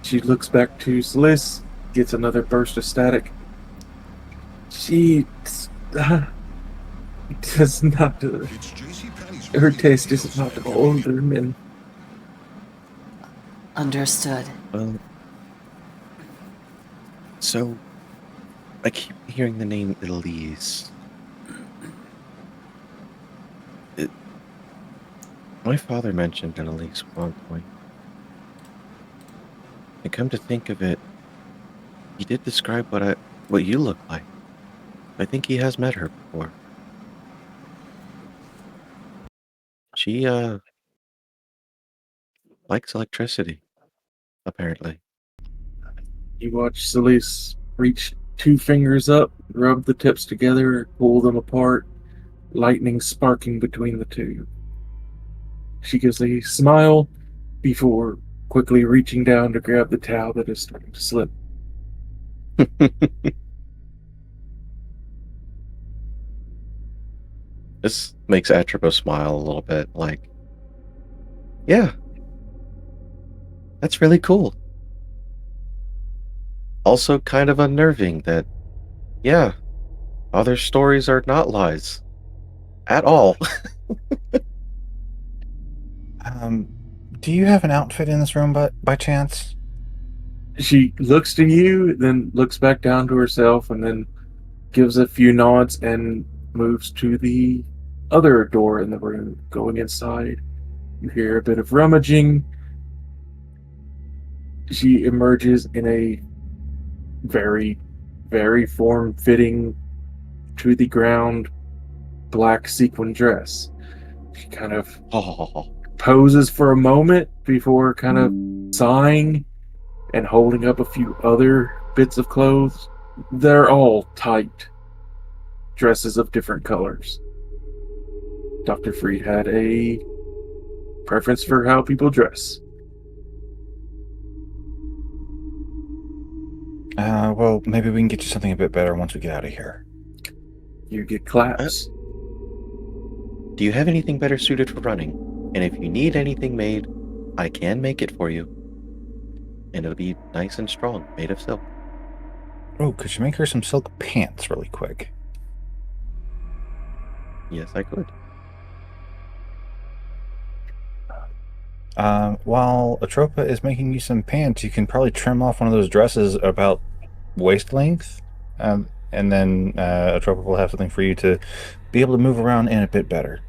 she looks back to Celeste, gets another burst of static. She does not. Her taste is not older men. Understood. So, I keep hearing the name Elise. My father mentioned an Elise at one point. And come to think of it, he did describe what you look like. I think he has met her before. She likes electricity, apparently. You watch Celeste reach 2 fingers up, rub the tips together, pull them apart, lightning sparking between the two. She gives a smile before quickly reaching down to grab the towel that is starting to slip. This makes Atropo smile a little bit, like, yeah, that's really cool. Also kind of unnerving that, yeah, other stories are not lies. At all. Do you have an outfit in this room by chance? She looks to you, then looks back down to herself, and then gives a few nods and moves to the other door in the room. Going inside, you hear a bit of rummaging. She emerges in a very, very form-fitting, to the ground black sequin dress. She kind of Oh, poses for a moment before kind of sighing and holding up a few other bits of clothes. They're all tight dresses of different colors. Dr. Freed had a preference for how people dress. Well, maybe we can get you something a bit better once we get out of here. You get claps. do you have anything better suited for running? And if you need anything made, I can make it for you. And it'll be nice and strong, made of silk. Oh, could you make her some silk pants really quick? Yes, I could. While Atropa is making you some pants, you can probably trim off one of those dresses about waist length, and then Atropa will have something for you to be able to move around in a bit better.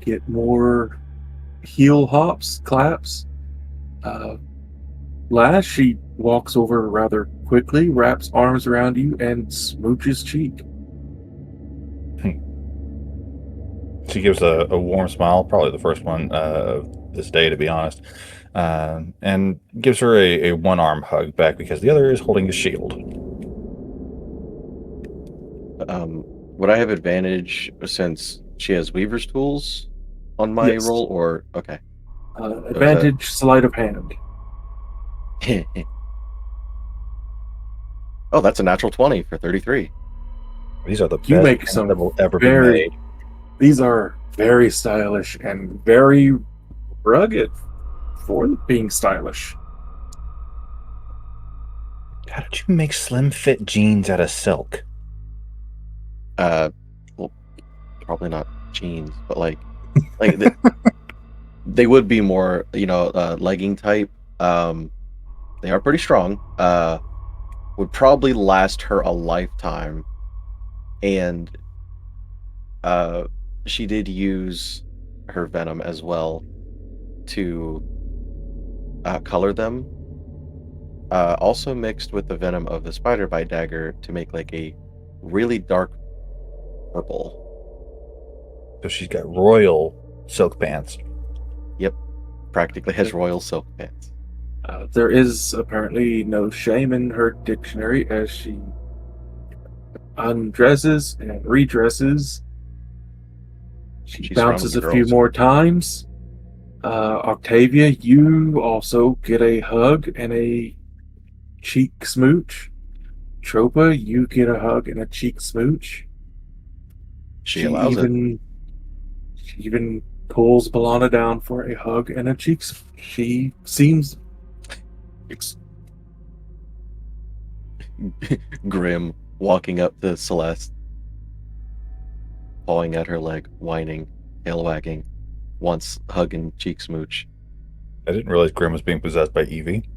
Get more heel hops, claps. Last, she walks over rather quickly, wraps arms around you, and smooches cheek. She gives a warm smile, probably the first one of this day, to be honest, and gives her a one-arm hug back because the other is holding a shield. Would I have advantage since she has Weaver's tools on my Yes. roll, or okay? Advantage, sleight of hand. Oh, that's a natural 20 for 33. These are the You best make pants some that will ever be very- made. These are very stylish and very rugged for being stylish. How did you make slim fit jeans out of silk? Well, probably not jeans, but like they would be more, legging type. They are pretty strong. Would probably last her a lifetime, and she did use her venom as well to color them. Also mixed with the venom of the spider bite dagger to make like a really dark purple. So she's got royal silk pants. Yep, practically has royal silk pants. There is apparently no shame in her dictionary as she undresses and redresses. She She's bounces a surrounded with few girls. more times. Octavia, you also get a hug and a cheek smooch. Tropa, you get a hug and a cheek smooch. She allows it. She even pulls Balana down for a hug and a cheek. She seems Grim walking up to Celeste, pawing at her leg, whining, tail wagging, wants hug and cheek smooch. I didn't realize Grim was being possessed by Evie.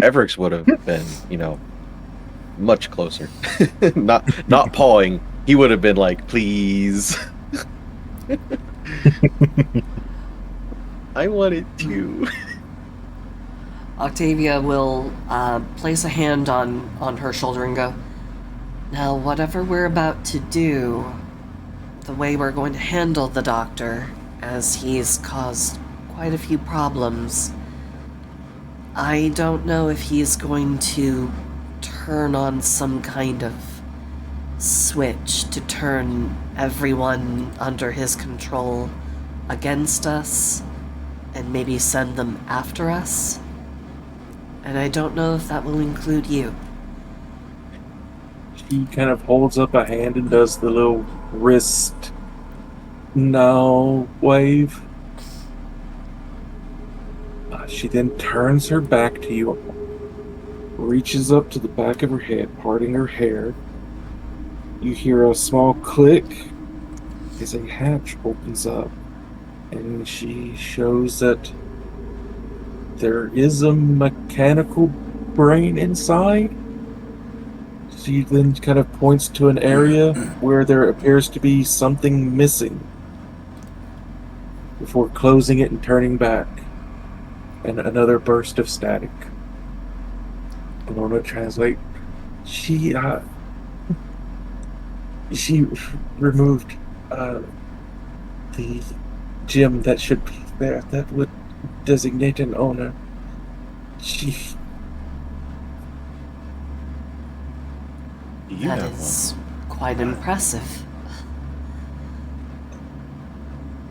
Everix would have been, much closer. Not pawing. He would have been like, please. I wanted to. Octavia will place a hand on her shoulder and go, now, whatever we're about to do, the way we're going to handle the doctor, as he's caused quite a few problems, I don't know if he's going to turn on some kind of switch to turn everyone under his control against us and maybe send them after us. And I don't know if that will include you. She kind of holds up a hand and does the little wrist no wave. She then turns her back to you, reaches up to the back of her head, parting her hair. You hear a small click as a hatch opens up, and she shows that there is a mechanical brain inside. She then kind of points to an area where there appears to be something missing before closing it and turning back. And another burst of static. Bologna translate. She removed the gem that should be there that would designate an owner. You That have is quite impressive.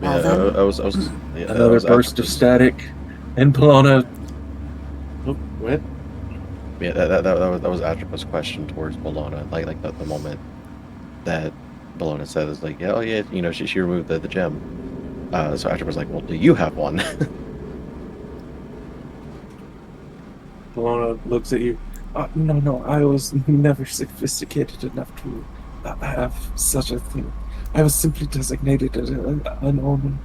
one. Well, Yeah, then, I was Another burst of static. And Bologna. Oh, what? Yeah, that was Atropa's question towards Bologna. Like the moment that Bologna said is like, yeah, oh yeah, you know, she removed the gem. So Atropa's like, well, do you have one? Bologna looks at you. No, I was never sophisticated enough to have such a thing. I was simply designated as an omen.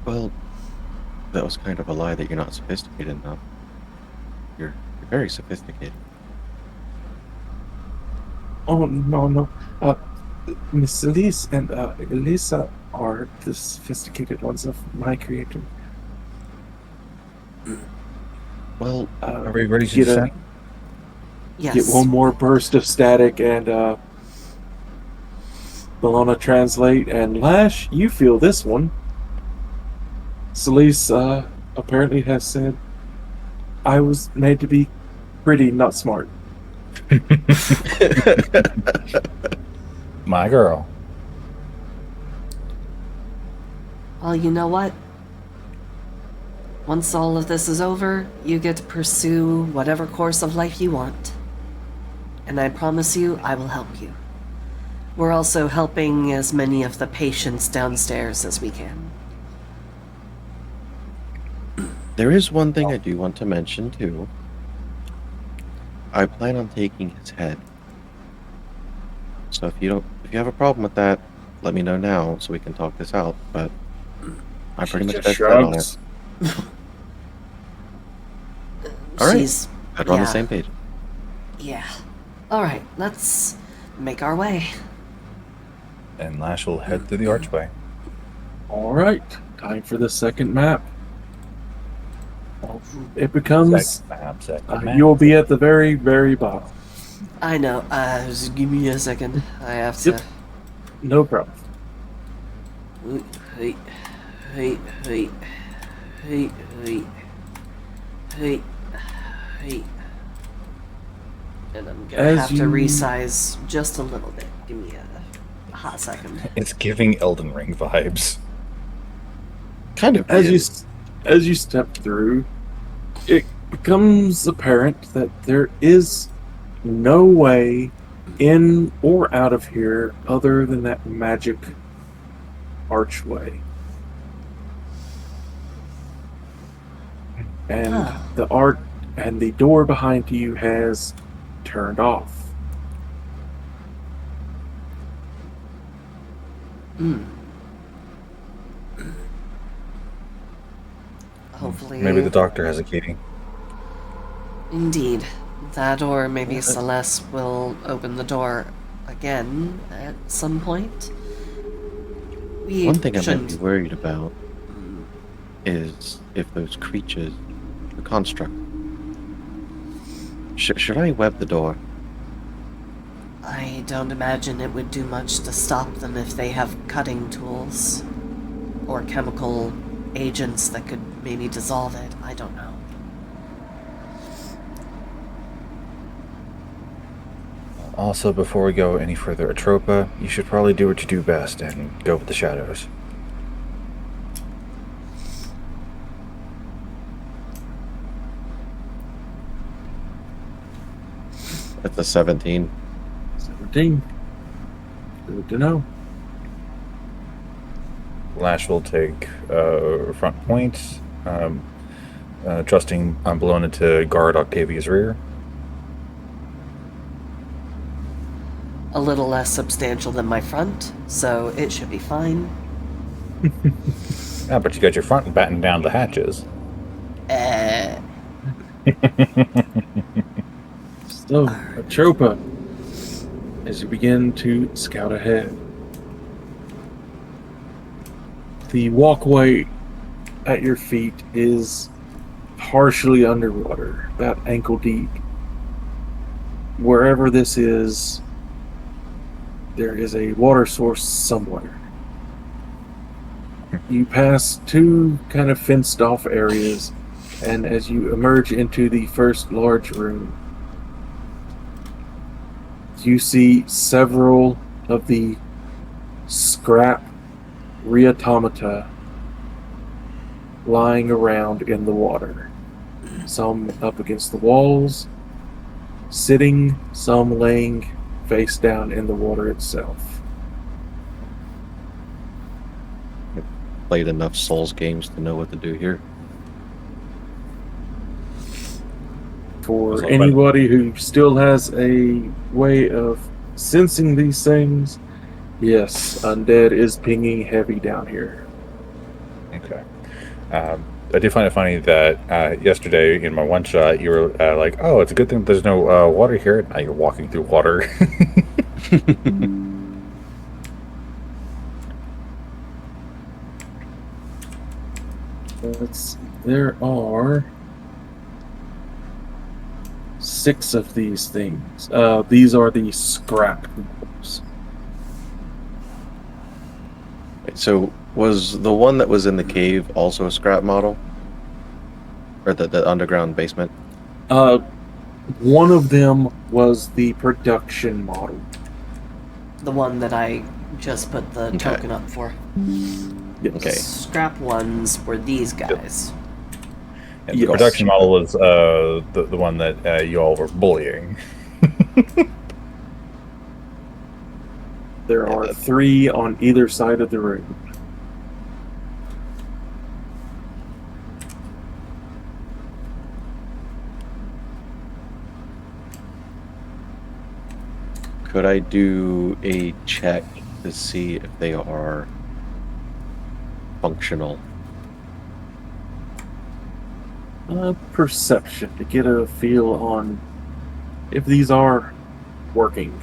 Well, that was kind of a lie that you're not sophisticated enough. You're very sophisticated. Oh, no. Miss Elise and Elisa are the sophisticated ones of my creator. Well, Are we ready to Get, descend? yes. get one more burst of static and Bologna translate, and Lash, you feel this one. Celise apparently has said, I was made to be pretty, not smart. My girl. Well, you know what? Once all of this is over, you get to pursue whatever course of life you want. And I promise you, I will help you. We're also helping as many of the patients downstairs as we can. there is one thing I do want to mention too. I plan on taking his head. So if you have a problem with that, let me know now so we can talk this out. But I pretty much bet on it. All right. She's... I'd on the yeah. same page. Yeah. Alright, let's make our way. And Lash will head through the archway. Alright, time for the second map. It becomes... Second map. you'll be at the very, very bottom. I know, just give me a second. I have to... Yep. No problem. Hey. And I'm gonna As have to you- resize just a little bit. Give me a hot second. It's giving Elden Ring vibes. Kind of. As you step through, it becomes apparent that there is no way in or out of here other than that magic archway. And Huh. the door behind you has turned off. Hopefully. Maybe the doctor has a key. Indeed. That or maybe Okay. Celeste will open the door again at some point. We One thing I might shouldn't. be worried about is if those creatures, the construct. Should I web the door? I don't imagine it would do much to stop them if they have cutting tools or chemical agents that could maybe dissolve it. I don't know. Also, before we go any further, Atropa, you should probably do what you do best and go with the shadows. That's a 17. 17. Good to know. Lash will take front point, trusting Bologna to guard Octavia's rear. A little less substantial than my front, so it should be fine. Yeah, but you got your front battened down the hatches. So, Atropa, as you begin to scout ahead, the walkway at your feet is partially underwater, about ankle deep. Wherever this is, there is a water source somewhere. You pass two kind of fenced off areas, and as you emerge into the first large room, you see several of the scrap reautomata lying around in the water. Some up against the walls, sitting, some laying face down in the water itself. Played enough Souls games to know what to do here. For Was that anybody who still has a way of sensing these things, yes, undead is pinging heavy down here. Okay. I do find it funny that yesterday in my one shot, you were like, "Oh, it's a good thing there's no water here." Now you're walking through water. Let's see. There are 6 of these things. These are the scrap ones. So, was the one that was in the cave also a scrap model? Or the underground basement? One of them was the production model. The one that I just put the Okay. token up for. Yes. Okay. Scrap ones were these guys. And the Yes. production model was the one that you all were bullying. There are 3 on either side of the room. Could I do a check to see if they are functional? Perception to get a feel on if these are working.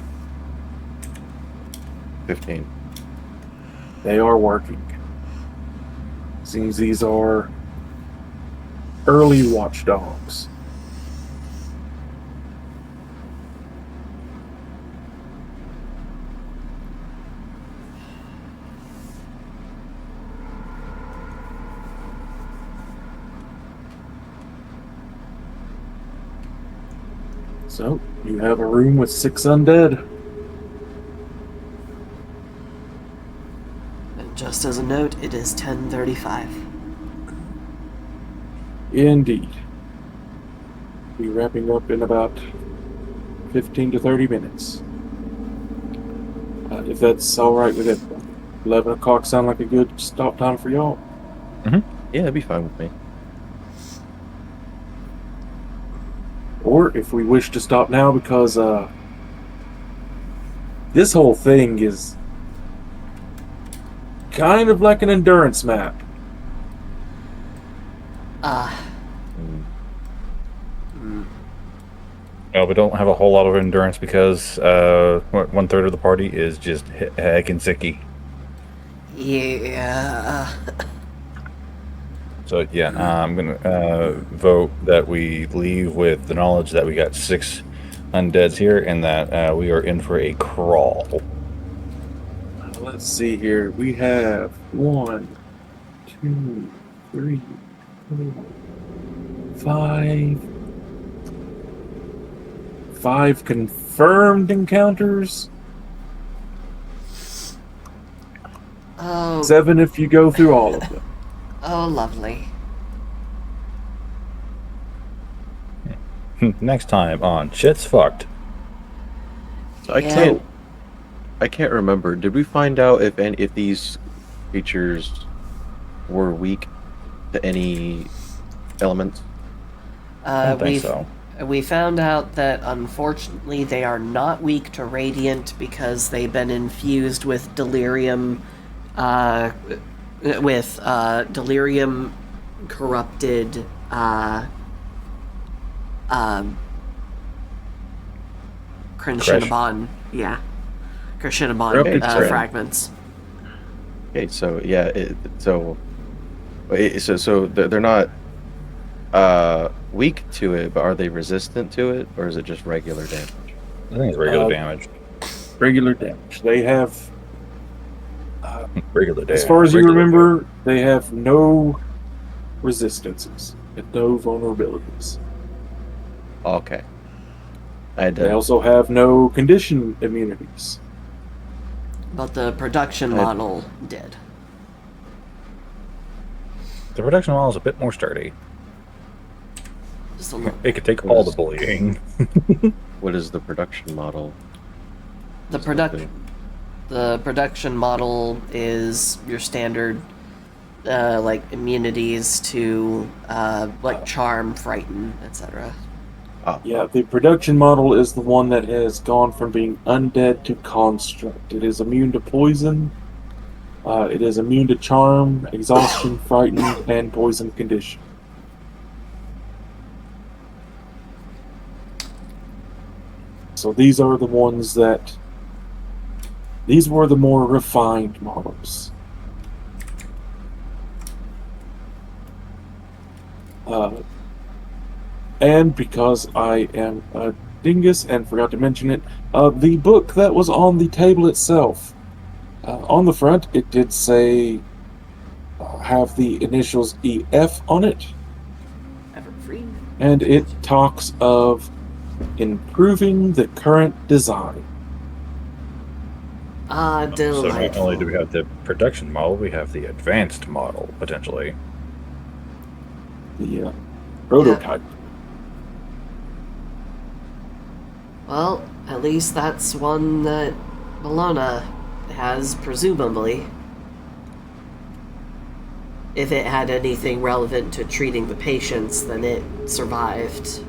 15. They are working. Seems these are early watchdogs. So, you have a room with 6 undead. And just as a note, it is 10:35. Indeed. Be wrapping up in about 15 to 30 minutes. If that's alright with it, 11 o'clock sound like a good stop time for y'all? Yeah, that'd be fine with me. Or if we wish to stop now because this whole thing is kind of like an endurance map. Ah, Mm. Well, we don't have a whole lot of endurance because 1/3 of the party is just heckin' sicky. Yeah. So yeah, I'm gonna vote that we leave with the knowledge that we got 6 undeads here, and that we are in for a crawl. Let's see here. We have 1, 2, 3, 4, 5 confirmed encounters. Oh, 7 if you go through all of them. oh, lovely. Next time on Shit's Fucked. So I Yeah. can't remember. Did we find out if these creatures were weak to any elements? I don't think we so. we found out that unfortunately they are not weak to radiant because they've been infused with delirium, delirium corrupted, Krishinabon, yeah, Krishinabon Okay, sorry. fragments. Okay, so yeah, so they're not weak to it, but are they resistant to it, or is it just regular damage? I think it's regular Uh, damage. Regular damage. They have, Regular damage. as far as you Regular remember, they have no resistances and no vulnerabilities. Okay. I had They to, also have no condition immunities. But the production I- model did. damage. The production model is a bit more sturdy. Just a little. It could take all the bullying. what is the production model? The production model is your standard, like immunities to like charm, frighten, etc. Oh, Yeah, the production model is the one that has gone from being undead to construct. It is immune to poison. It is immune to charm, exhaustion, frighten, and poison condition. So these are the ones that. These were the more refined models. And because I am a dingus and forgot to mention it, the book that was on the table itself, on the front, it did say, have the initials EF on it, Everfree. and it talks of improving the current design. Ah, So not delightful. only do we have the production model, we have the advanced model, potentially. The prototype. Well, at least that's one that Bologna has, presumably. If it had anything relevant to treating the patients, then it survived.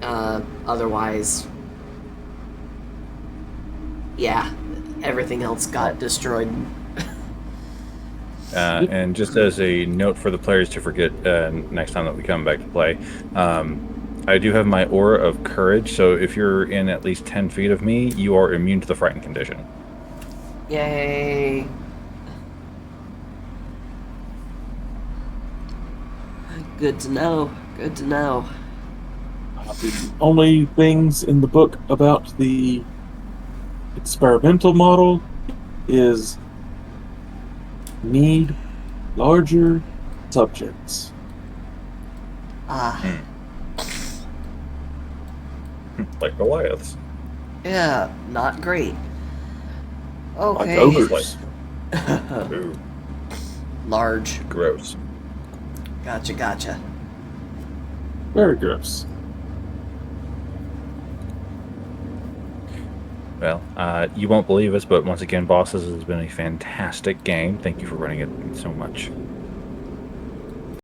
Otherwise, yeah, everything else got destroyed. And just as a note for the players to forget next time that we come back to play, I do have my Aura of Courage, so if you're in at least 10 feet of me, you are immune to the frightened condition. Yay! Good to know. Good to know. The only things in the book about the experimental model is need larger subjects. Ah, Like Goliaths. yeah, not great. Like Okay. ogres. Ooh, Large. gross. Gotcha. Very gross. Well, you won't believe us, but once again, Bosses has been a fantastic game. Thank you for running it so much.